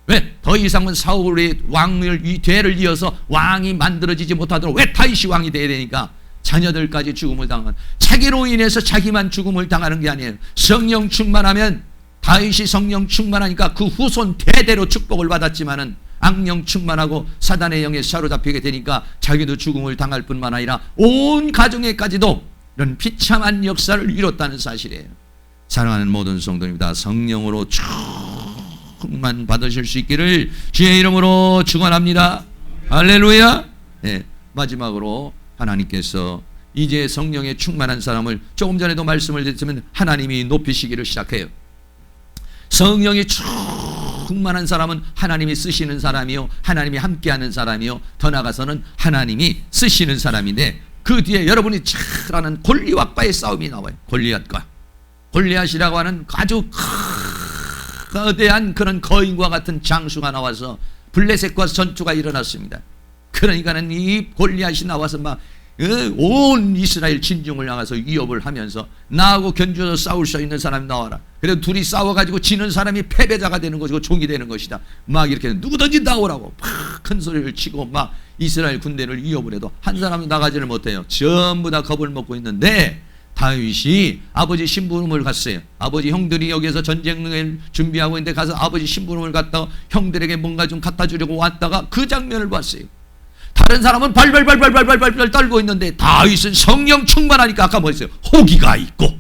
왜? 더 이상은 사울의 왕을 이 대를 이어서 왕이 만들어지지 못하도록 왜 다윗이 왕이 돼야 되니까 자녀들까지 죽음을 당하는, 자기로 인해서 자기만 죽음을 당하는 게 아니에요. 성령 충만하면 다윗이 성령 충만하니까 그 후손 대대로 축복을 받았지만은 악령 충만하고 사단의 영에 사로잡히게 되니까 자기도 죽음을 당할 뿐만 아니라 온 가정에까지도 이런 비참한 역사를 이뤘다는 사실이에요. 사랑하는 모든 성도님들, 성령으로 충만 받으실 수 있기를 주의 이름으로 축원합니다. 할렐루야. 네, 마지막으로 하나님께서 이제 성령에 충만한 사람을 조금 전에도 말씀을 드렸지만 하나님이 높이시기를 시작해요. 성령이 충만한 사람은 하나님이 쓰시는 사람이요, 하나님이 함께하는 사람이요, 더 나아가서는 하나님이 쓰시는 사람인데 그 뒤에 여러분이 잘아는 골리앗과의 싸움이 나와요. 골리앗이라고 하는 아주 거대한 그런 거인과 같은 장수가 나와서 블레셋과 전투가 일어났습니다. 그러니까는 이 골리앗이 나와서 막 온 이스라엘 진중을 향해서 위협을 하면서 나하고 견주어서 싸울 수 있는 사람이 나와라. 그래서 둘이 싸워가지고 지는 사람이 패배자가 되는 것이고 종이 되는 것이다. 막 이렇게 누구든지 나오라고 막 큰 소리를 치고 막 이스라엘 군대를 위협을 해도 한 사람도 나가지를 못해요. 전부 다 겁을 먹고 있는데 다윗이 아버지 심부름을 갔어요. 아버지 형들이 여기에서 전쟁을 준비하고 있는데 가서 아버지 심부름을 갔다가 형들에게 뭔가 좀 갖다 주려고 왔다가 그 장면을 봤어요. 다른 사람은 발발발발발발발 떨고 있는데 다윗은 성령 충만하니까 아까 뭐 했어요? 호기가 있고,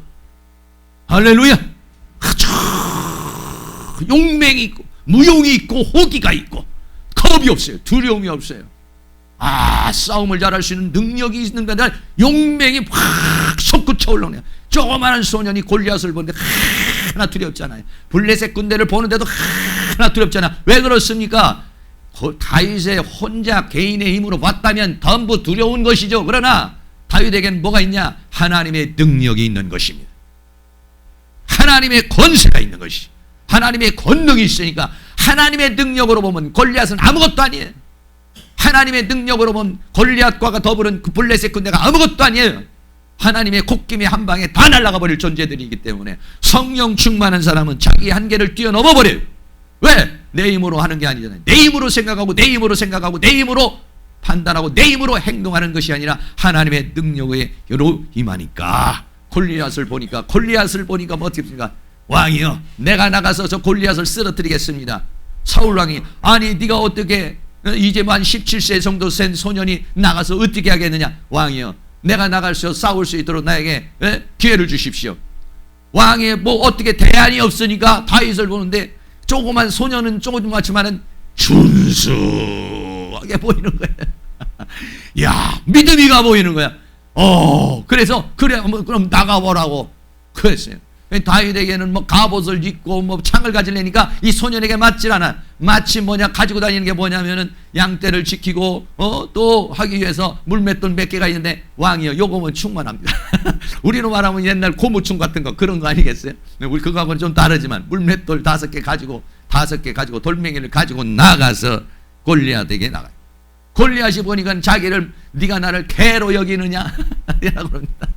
할렐루야, 용맹이 있고 무용이 있고 호기가 있고 겁이 없어요. 두려움이 없어요. 싸움을 잘할 수 있는 능력이 있는 게 아니라 용맹이 확 솟구쳐 올라오네요. 조그마한 소년이 골리앗을 보는데 하나 두렵잖아요. 블레셋 군대를 보는데도 하나 두렵잖아. 왜 그렇습니까? 다윗의 혼자 개인의 힘으로 봤다면 전부 두려운 것이죠. 그러나 다윗에게는 뭐가 있냐? 하나님의 능력이 있는 것입니다. 하나님의 권세가 있는 것이, 하나님의 권능이 있으니까 하나님의 능력으로 보면 골리앗은 아무것도 아니에요. 하나님의 능력으로 보면 골리앗과 더불은 그 블레셋 군대가 아무것도 아니에요. 하나님의 콧김이 한 방에 다 날아가 버릴 존재들이기 때문에 성령 충만한 사람은 자기 한계를 뛰어넘어 버려요. 왜? 내 힘으로 하는 게 아니잖아요. 내 힘으로 생각하고 내 힘으로 생각하고 내 힘으로 판단하고 내 힘으로 행동하는 것이 아니라 하나님의 능력으로 임하니까. 골리앗을 보니까 뭐 어떻게 됩니까? 왕이여, 내가 나가서 저 골리앗을 쓰러뜨리겠습니다. 사울 왕이, 아니 네가 어떻게 이제 만 17세 정도 된 소년이 나가서 어떻게 하겠느냐? 왕이여, 내가 나가서 싸울 수 있도록 나에게 기회를 주십시오. 왕이 뭐 어떻게 대안이 없으니까 다윗을 보는데 조그만 소년은 조그맣지만은 준수하게 보이는 거예요. 야, 믿음이가 보이는 거야. 그래서 그래 그럼 나가보라고 그랬어요. 다윗에게는 뭐 갑옷을 입고 뭐 창을 가지려니까 이 소년에게 맞질 않아. 마치 뭐냐 가지고 다니는 게 뭐냐면은 양떼를 지키고 또 하기 위해서 물맷돌 몇 개가 있는데 왕이요, 요거면 충만합니다. 우리로 말하면 옛날 고무충 같은 거 그런 거 아니겠어요? 우리 그거하고는 좀 다르지만 물맷돌 5개 가지고 돌멩이를 가지고 나가서 골리앗에게 나가요. 골리앗이 보니까 자기를 네가 나를 개로 여기느냐 라고 그럽니다.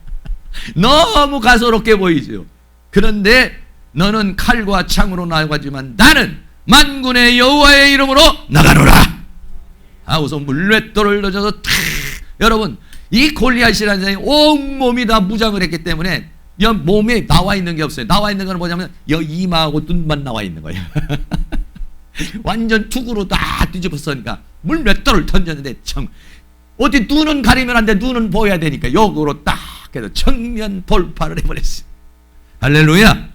너무 가소롭게 보이죠. 그런데 너는 칼과 창으로 나가지만 나는 만군의 여호와의 이름으로 나가노라 하고서 물맷돌을 던져서 여러분, 이 골리앗이라는 사람이 온몸이 다 무장을 했기 때문에 몸에 나와 있는 게 없어요. 나와 있는 건 뭐냐면 이마하고 눈만 나와 있는 거예요. 완전 투구로 다 뒤집었으니까 물맷돌을 던졌는데 어디 눈은 가리면 안 돼. 눈은 보여야 되니까 역으로 딱 해서 정면 돌파를 해버렸어요. 할렐루야.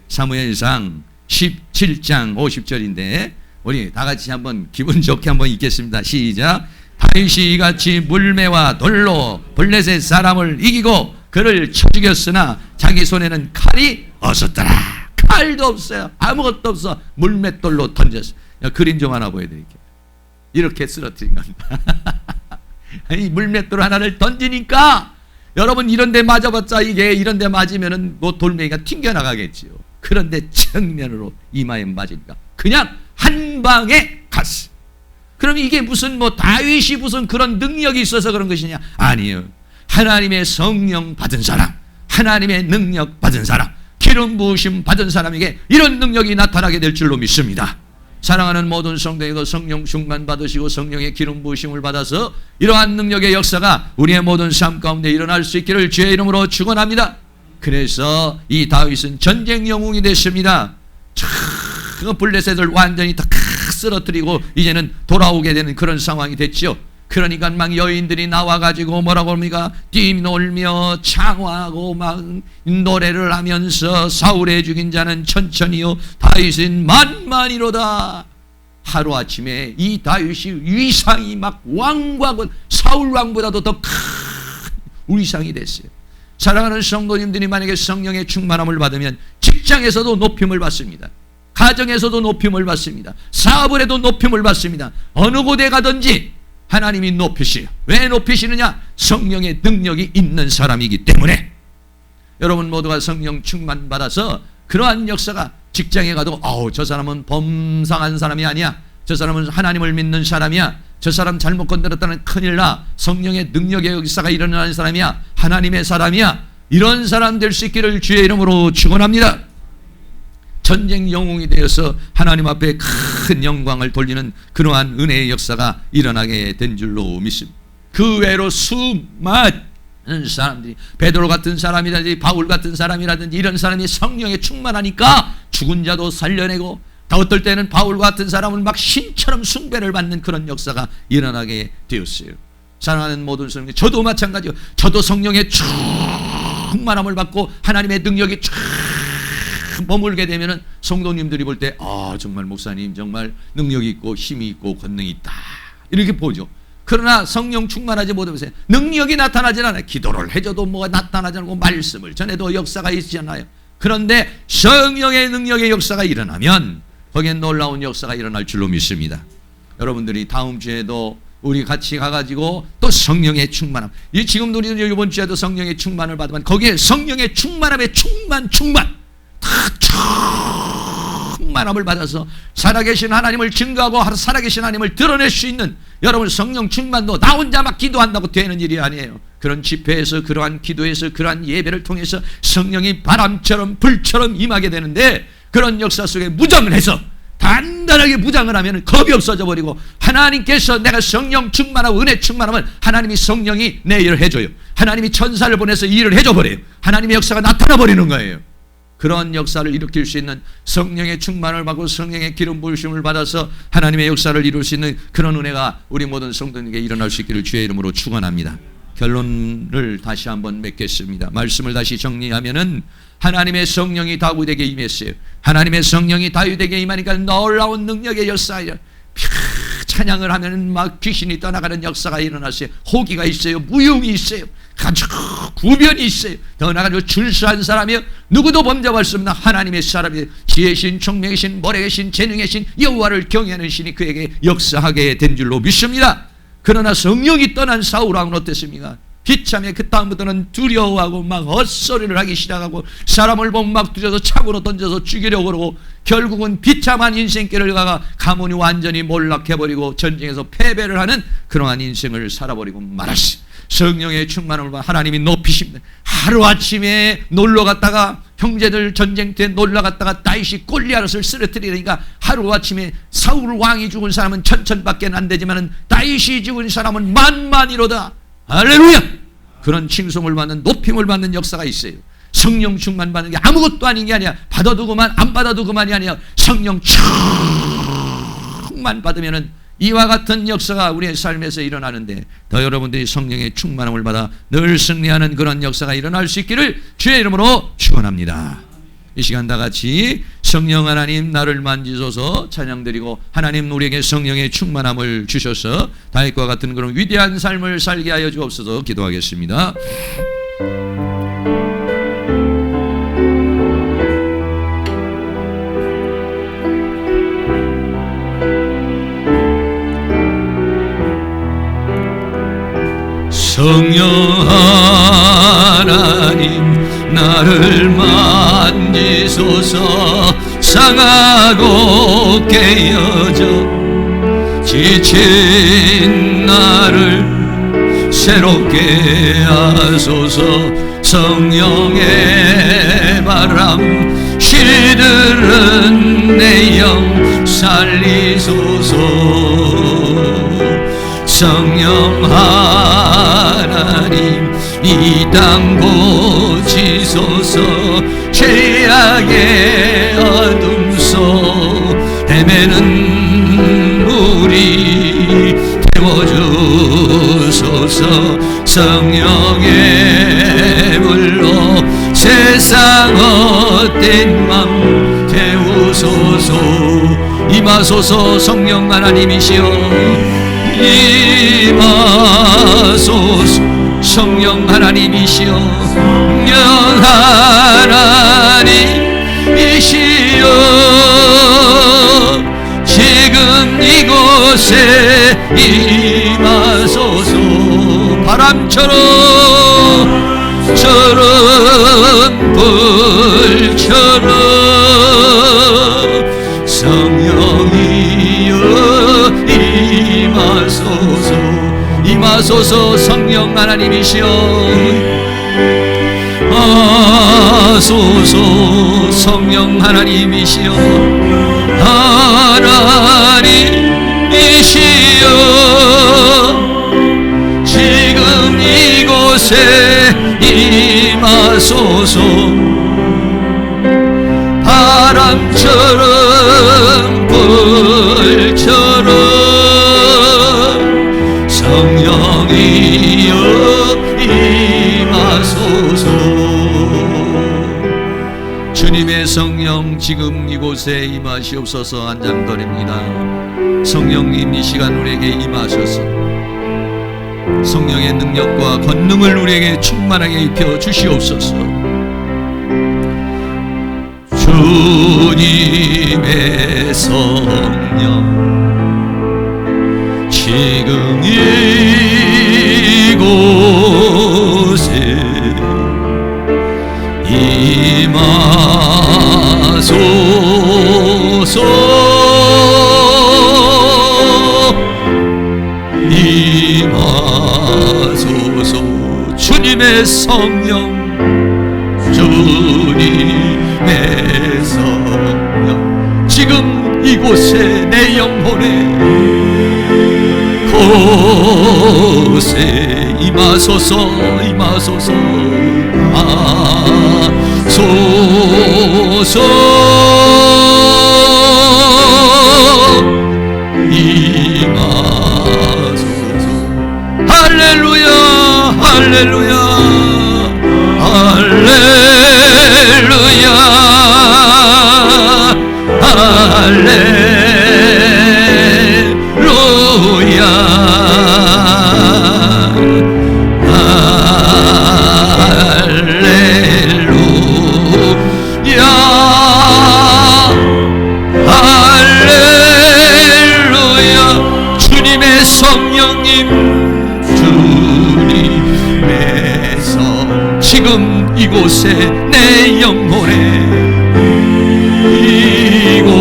사무엘상 17장 50절인데 우리 다 같이 한번 기분 좋게 한번 읽겠습니다. 시작. 다윗이 이같이 물매와 돌로 블레셋 사람을 이기고 그를 쳐 죽였으나 자기 손에는 칼이 없었더라. 칼도 없어요. 아무것도 없어. 물맷돌로 던졌어. 그림 좀 하나 보여드릴게요. 이렇게 쓰러뜨린 겁니다. 이 물맷돌 하나를 던지니까 여러분, 이런데 맞아봤자 이게 이런데 맞으면은 뭐 돌멩이가 튕겨나가겠지요. 그런데 정면으로 이마에 맞으니까 그냥 한 방에 갔어. 그럼 이게 무슨 뭐 다윗이 무슨 그런 능력이 있어서 그런 것이냐? 아니에요. 하나님의 성령 받은 사람, 하나님의 능력 받은 사람, 기름 부으심 받은 사람에게 이런 능력이 나타나게 될 줄로 믿습니다. 사랑하는 모든 성도이고 성령 충만 받으시고 성령의 기름 부으심을 받아서 이러한 능력의 역사가 우리의 모든 삶 가운데 일어날 수 있기를 주의 이름으로 축원합니다. 그래서 이 다윗은 전쟁 영웅이 됐습니다. 그 블레셋을 완전히 다 쓰러뜨리고 이제는 돌아오게 되는 그런 상황이 됐죠. 그러니까 막 여인들이 나와가지고 뭐라고 합니까? 뛰놀며 창화하고 막 노래를 하면서 사울의 죽인 자는 천천히요 다윗은 만만이로다. 하루아침에 이 다윗이 위상이 막 왕과 사울 왕보다도 더 큰 위상이 됐어요. 사랑하는 성도님들이 만약에 성령의 충만함을 받으면 직장에서도 높임을 받습니다. 가정에서도 높임을 받습니다. 사업을 해도 높임을 받습니다. 어느 곳에 가든지 하나님이 높이시요. 왜 높이시느냐? 성령의 능력이 있는 사람이기 때문에. 여러분 모두가 성령 충만 받아서 그러한 역사가 직장에 가도 저 사람은 범상한 사람이 아니야. 저 사람은 하나님을 믿는 사람이야. 저 사람 잘못 건드렸다는 큰일 나. 성령의 능력의 역사가 일어나는 사람이야. 하나님의 사람이야. 이런 사람 될 수 있기를 주의 이름으로 축원합니다. 전쟁 영웅이 되어서 하나님 앞에 큰 영광을 돌리는 그러한 은혜의 역사가 일어나게 된 줄로 믿습니다. 그 외로 수많은 사람들이 베드로 같은 사람이라든지 바울 같은 사람이라든지 이런 사람이 성령에 충만하니까 죽은 자도 살려내고, 어떨 때는 바울 같은 사람은 막 신처럼 숭배를 받는 그런 역사가 일어나게 되었어요. 사랑하는 모든 성도, 저도 마찬가지요. 저도 성령의 충만함을 받고 하나님의 능력이 머물게 되면은 성도님들이 볼 때 정말 목사님 정말 능력이 있고 힘이 있고 권능이 있다 이렇게 보죠. 그러나 성령 충만하지 못하면서 능력이 나타나지 않아요. 기도를 해줘도 뭐가 나타나지 않고 말씀을 전해도 역사가 있지 않아요. 그런데 성령의 능력의 역사가 일어나면 거기에 놀라운 역사가 일어날 줄로 믿습니다. 여러분들이 다음 주에도 우리 같이 가가지고 또 성령의 충만함, 지금도 우리 이번 주에도 성령의 충만을 받으면 거기에 성령의 충만함의 충만 충만함을 받아서 살아계신 하나님을 증거하고 살아계신 하나님을 드러낼 수 있는 여러분 성령 충만도 나 혼자 막 기도한다고 되는 일이 아니에요. 그런 집회에서 그러한 기도에서 그러한 예배를 통해서 성령이 바람처럼 불처럼 임하게 되는데 그런 역사 속에 무장을 해서 단단하게 무장을 하면 겁이 없어져 버리고 하나님께서 내가 성령 충만하고 은혜 충만하면 하나님이 성령이 내 일을 해줘요. 하나님이 천사를 보내서 일을 해줘 버려요. 하나님의 역사가 나타나 버리는 거예요. 그런 역사를 일으킬 수 있는 성령의 충만을 받고 성령의 기름 부으심을 받아서 하나님의 역사를 이룰 수 있는 그런 은혜가 우리 모든 성도님에게 일어날 수 있기를 주의 이름으로 축원합니다. 결론을 다시 한번 맺겠습니다. 말씀을 다시 정리하면은 하나님의 성령이 다윗에게 임했어요. 하나님의 성령이 다윗에게 임하니까 놀라운 능력의 역사예요. 찬양을 하면 막 귀신이 떠나가는 역사가 일어났어요. 호기가 있어요. 무용이 있어요. 아주 구변이 있어요. 더 나아가 준수한 사람이요 누구도 범접할 수 없는 하나님의 사람이에요. 지혜신 총명이신 머리계신 재능이신 여호와를 경외하는 신이 그에게 역사하게 된 줄로 믿습니다. 그러나 성령이 떠난 사울 왕은 어땠습니까? 비참해. 그 다음부터는 두려워하고 막 헛소리를 하기 시작하고 사람을 보면 막 두려워서 창으로 던져서 죽이려고 그러고 결국은 비참한 인생길을 가가 가문이 완전히 몰락해버리고 전쟁에서 패배를 하는 그러한 인생을 살아버리고 말았어요. 성령의 충만함을 하나님이 높이십니다. 하루아침에 놀러갔다가 형제들 전쟁터에 놀러갔다가 다윗이 골리앗을 쓰러뜨리니까 하루아침에 사울 왕이 죽은 사람은 천천밖에 안 되지만 다윗이 죽은 사람은 만만이로다. 할렐루야! 그런 칭송을 받는 높임을 받는 역사가 있어요. 성령 충만 받는 게 아무것도 아닌 게 아니야. 받아도 그만 안 받아도 그만이 아니야. 성령 충만 받으면은 이와 같은 역사가 우리의 삶에서 일어나는데 더 여러분들이 성령의 충만함을 받아 늘 승리하는 그런 역사가 일어날 수 있기를 주의 이름으로 축원합니다. 이 시간 다 같이 성령 하나님 나를 만지소서 찬양드리고 하나님 우리에게 성령의 충만함을 주셔서 다윗과 같은 그런 위대한 삶을 살게 하여 주옵소서 기도하겠습니다. 성령 하나님 나를 만지소서 상하고 깨어져 지친 나를 새롭게 하소서 성령의 바람 시들은 내 영 살리소서 성령 하나님 이 땅 고치소서 죄악의 어둠 속 헤매는 우리 태워주소서 성령의 불로 세상 헛된 맘 태우소서 임하소서 성령 하나님이시여 임하소서 성령 하나님이시여 성령 하나님이시여 지금 이곳에 임하소서 바람처럼 불처럼 성령이여 임하소서 성령 하나님이시여 하소서 성령 하나님이시여 하나님이시여 지금 이곳에 임하소서 바람처럼 불처럼 성령이여 임하소서 주님의 성령 지금 이곳에 임하시옵소서 한장더립니다. 성령님 이 시간 우리에게 임하셔서 성령의 능력과 권능을 우리에게 충만하게 입혀 주시옵소서. 주님의 성령 지금 이곳에 임하소서 임하소서. 주님의 성령, 주님의 성령, 지금 이곳에 내 영혼에 곳에 임하소서. 임하소서. 소서. 임하소서. 할렐루야, 할렐루야, 할렐루야, 할렐루야, 할렐루야. 주님의 성령님, 주님의 성, 지금 이곳에 내 영혼에 이곳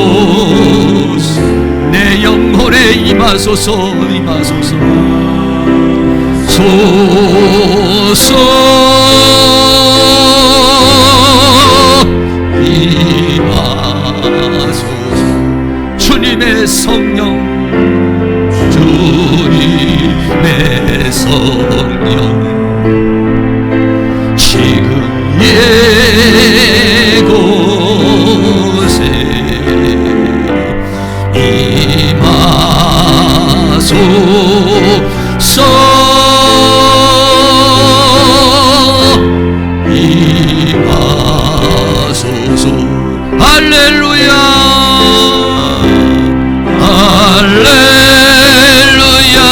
내 영혼에 임하소서. 임하소서. 소서. 임하소서. 주님의 성령, 주님의 성령, 지금 이곳에 임하소서. 임하소서. 할렐루야, 할렐루야, 할렐루야,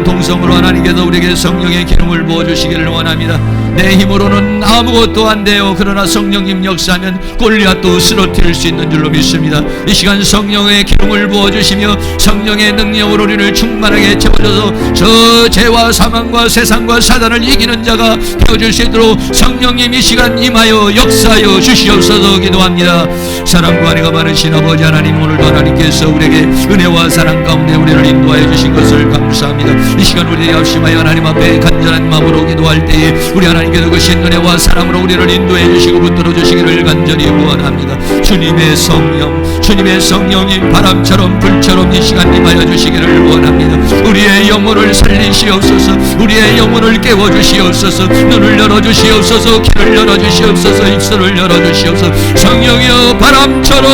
동성으로 하나님께서 우리에게 성령의 기름을 부어주시기를 원합니다. 내 힘으로는 아무것도 안 돼요. 그러나 성령님 역사하면 골리앗도 쓰러뜨릴 수 있는 줄로 믿습니다. 이 시간 성령의 기름을 부어주시며 성령의 능력으로 우리를 충만하게 채워줘서 저 죄와 사망과 세상과 사단을 이기는 자가 되어줄 수 있도록 성령님 이 시간 임하여 역사하여 주시옵소서 기도합니다. 사랑과 은혜가 많으신 아버지 하나님, 오늘도 하나님께서 우리에게 은혜와 사랑 가운데 우리를 인도하여 주신 것을 감사합니다. 이 시간 우리 합심하여 하나님 앞에 간절한 마음으로 기도할 때에 우리 하나님께서 그 신은혜와 사랑으로 우리를 인도해 주시고 붙들어 주시기를 간절히 원합니다. 주님의 성령, 주님의 성령님 바람처럼 불처럼 이 시간 임하여 주시기를 원합니다. 우리의 영혼을 살리시옵소서. 우리의 영혼을 깨워주시옵소서. 눈을 열어주시옵소서. 귀를 열어주시옵소서. 입술을 열어주시옵소서. 성령이여 바람처럼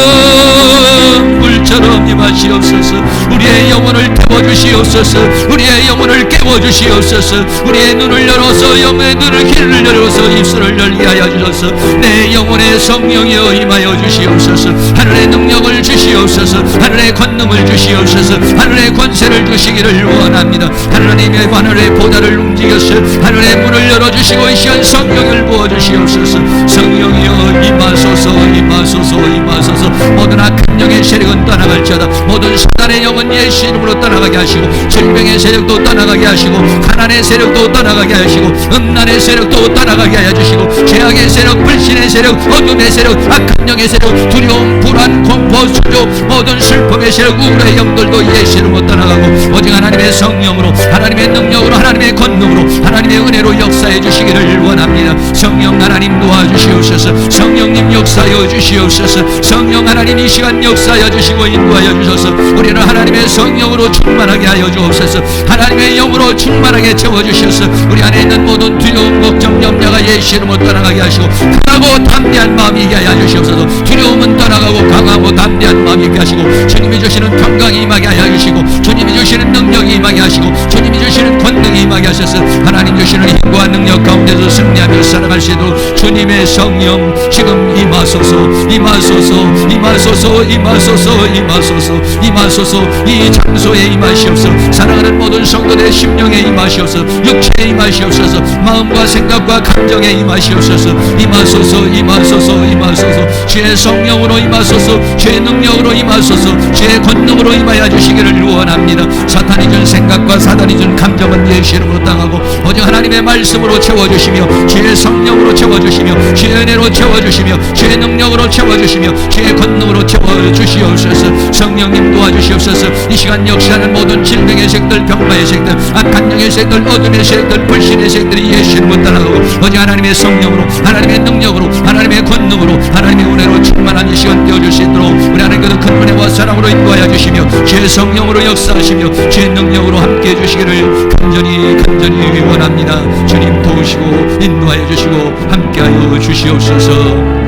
불처럼 임하시옵소서. 우리의 영혼을 태워주시옵소서. 우리의 영혼을 깨워주시옵소서. 우리의 눈을 열어서 영의 눈을 귀를 열어서 입술을 열게 하여 주셔서 내 영혼의 성령이여 임하여 주시옵소서. 하늘의 능력을 주시옵소서. 하늘의 권능을 주시옵소서. 하늘의 권세를 주시기를 원합니다. 하나님의 하늘의 보다를 움직여서 하늘의 문을 열어주시고 이 시간 성령을 부어주시옵소서. 성령이여 임하소서. 임하소서. 임하소서. 모든 악한 영의 세력은 떠나갈지어다. 모든 사단의 영은 영은 예수 이름으로 떠나가게 하시고 질병의 세력도 떠나가게 하시고 가난의 세력도 떠나가게 하시고 음란의 세력도 떠나가게 하여 주시고 죄악의 세력, 불신의 세력, 어둠의 세력, 악한 영의 세력, 두려움, 불안, 공포, 수조, 모든 슬픔의 세력, 우울의 영들도 예수 이름으로 떠나가고 오직 하나님의 성령으로, 하나님의 능력으로, 하나님의 권능으로, 하나님의 은혜로 역사해 주시기를 원합니다. 성령 하나님 도와주시옵소서. 성령님 역사하여 주시옵소서. 성령 하나님 이 시간 역사하여 주시고 인도하여 주셔서 우리는 하나님의 성령으로 충만하게 하여 주옵소서. 하나님의 영으로 충만하게 채워주셔서 우리 안에 있는 모든 두려움, 걱정, 염려가 예수 이름으로 떠나가게 하시고 강하고 담대한 마음이 있게 하여 주시옵소서. 두려움은 떠나가고 강하고 담대한 마음이 있게 하시고 주님이 주시는 평강이 임하게 하여 주시고 주님이 주시는 능력이 임하게 하시고 주님이 주시는 권능이 임하게 하셔서 하나님 주시는 힘과 능력 가운데서 승리하며 살아갈 수 있도록 주님의 성령 지금 임하소서, 임하소서, 임하소서, 임하소서, 임하소서, 임하소서. 이 장소에 임하시옵소서. 사랑하는 모든 성도들의 심령에 임하시옵소서. 육체에 임하시옵소서. 마음과 생각과 감정에 임하시옵소서. 임하소서, 임하소서, 임하소서. 주의 성령으로 임하소서. 주의 능력으로 임하소서. 주의 권능으로 임하여 주시기를 원합니다. 사탄이 준 생각과 사탄이 준 감정은 예수 이름으로 당하고 오직 하나님의 말씀으로 채워주시며 주의 성령으로 채워주시며 주의 은혜로 채워주시며 주의 능력으로 채워주시며 주의 권능으로 채워주시옵소서. 성령님 도와주시옵소서. 이 시간 역사하는 모든 질병의 색들, 병마의 색들, 악한 영의 색들, 어둠의 색들, 불신의 색들이 예수 이름으로 따라가고 오직 하나님의 성령으로, 하나님의 능력으로, 하나님의 권능으로, 하나님의 은혜로 충만한 이 시간 되어줄 수 있도록 우리 하나님께서 큰 은혜와 사랑으로 인도하여 주시며 주의 성령으로 역사하시며 주의 능력으로 함께해 주시기를 간절히 원합니다. 주님 도우시고 인도하여 주시고 함께하여 주시옵소서.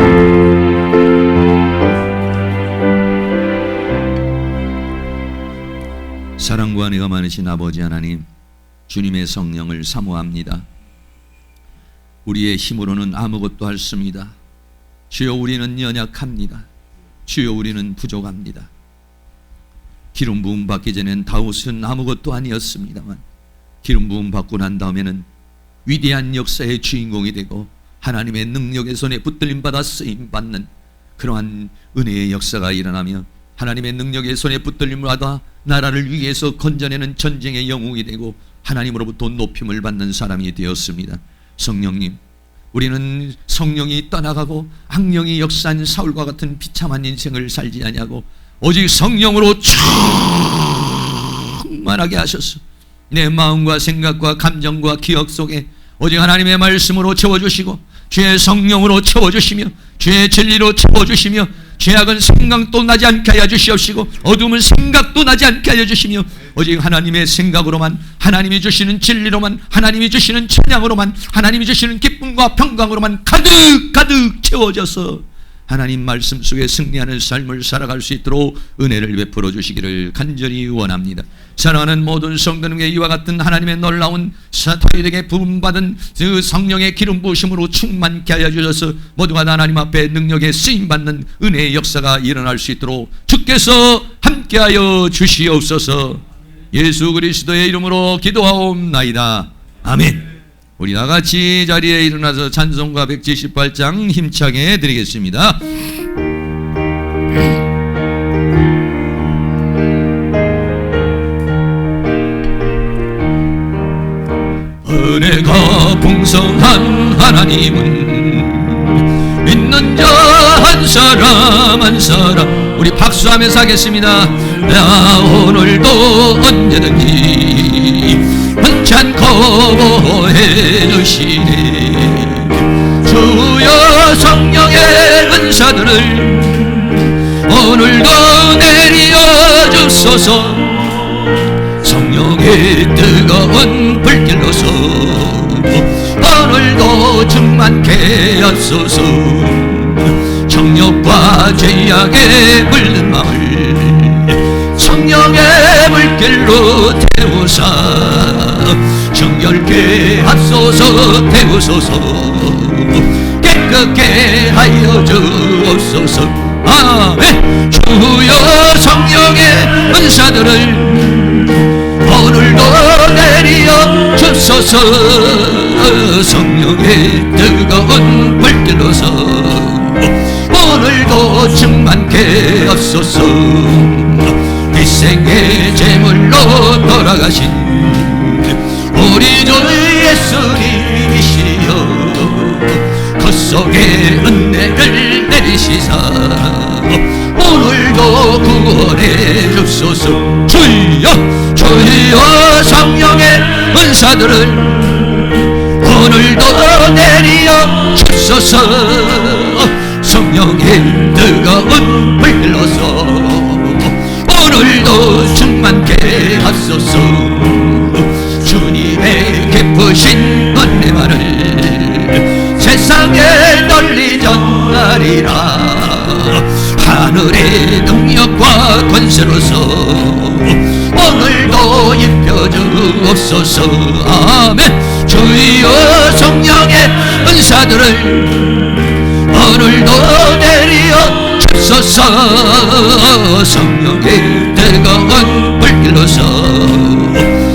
사랑과 은혜가 많으신 아버지 하나님, 주님의 성령을 사모합니다. 우리의 힘으로는 아무것도 할 수 없습니다. 주여 우리는 연약합니다. 주여 우리는 부족합니다. 기름 부음 받기 전엔 다윗은 아무것도 아니었습니다만 기름 부음 받고 난 다음에는 위대한 역사의 주인공이 되고 하나님의 능력의 손에 붙들림 받아 쓰임 받는 그러한 은혜의 역사가 일어나며 하나님의 능력의 손에 붙들림을 받아 나라를 위해서 건져내는 전쟁의 영웅이 되고 하나님으로부터 높임을 받는 사람이 되었습니다. 성령님, 우리는 성령이 떠나가고 악령이 역사한 사울과 같은 비참한 인생을 살지 아니하고 오직 성령으로 충만하게 하셔서 내 마음과 생각과 감정과 기억 속에 오직 하나님의 말씀으로 채워주시고 주의 성령으로 채워주시며 주의 진리로 채워주시며 죄악은 생각도 나지 않게 하여 주시옵시고 어둠은 생각도 나지 않게 하여 주시며 오직 하나님의 생각으로만, 하나님이 주시는 진리로만, 하나님이 주시는 찬양으로만, 하나님이 주시는 기쁨과 평강으로만 가득 채워져서 하나님 말씀 속에 승리하는 삶을 살아갈 수 있도록 은혜를 베풀어 주시기를 간절히 원합니다. 사랑하는 모든 성도님에게 이와 같은 하나님의 놀라운 사토이에게 부음받은 그 성령의 기름 부으심으로 충만케 하여 주셔서 모두가 하나님 앞에 능력에 쓰임받는 은혜의 역사가 일어날 수 있도록 주께서 함께하여 주시옵소서. 예수 그리스도의 이름으로 기도하옵나이다. 아멘. 우리 다같이 자리에 일어나서 찬송가 178장 힘차게 드리겠습니다. 은혜가 풍성한 하나님은 믿는 자 한 사람 한 사람 우리 박수하면서 하겠습니다. 나 오늘도 언제든지 흔치 않고 해주시네. 주여 성령의 은사들을 오늘도 내려 주소서. 성령의 뜨거운 불길로서 오늘도 충만케 하소서. 정욕과 죄악에 물든 마을 성령의 물길로 태우사 정결케 하소서. 태우소서. 깨끗게 하여 주옵소서. 아멘. 주여 성령의 은사들을 오늘도 내려 주소서. 성령의 뜨거운 불길로서 오늘도 충만케 하소서. 일생의 하시사 오늘도 구원해 주소서. 주여 주여 성령의 은사들을 오늘도 내리어 주소서. 성령의 뜨거운 불 흘러서 오늘도 충만케 하소서. 주님의 깊으신 은혜만을 세상에 널리 전하리라. 하늘의 능력과 권세로서 오늘도 입혀주옵소서. 아멘. 주여 성령의 은사들을 오늘도 내리어 주소서. 성령의 뜨거운 불길로서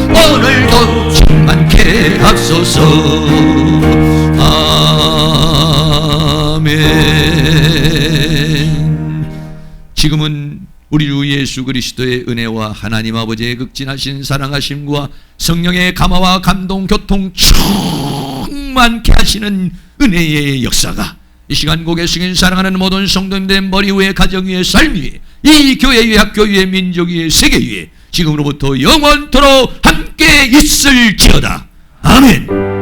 오늘도 충만케 하소서. 아멘. 지금은 우리 주 예수 그리스도의 은혜와 하나님 아버지의 극진하신 사랑하심과 성령의 감화와 감동 교통 충만케 하시는 은혜의 역사가 이 시간 고개 숙인 사랑하는 모든 성도님들의 머리 위에, 가정 위에, 삶 위에, 이 교회 위에, 학교 위에, 민족 위에, 세계 위에 지금으로부터 영원토록 함께 있을지어다. 아멘.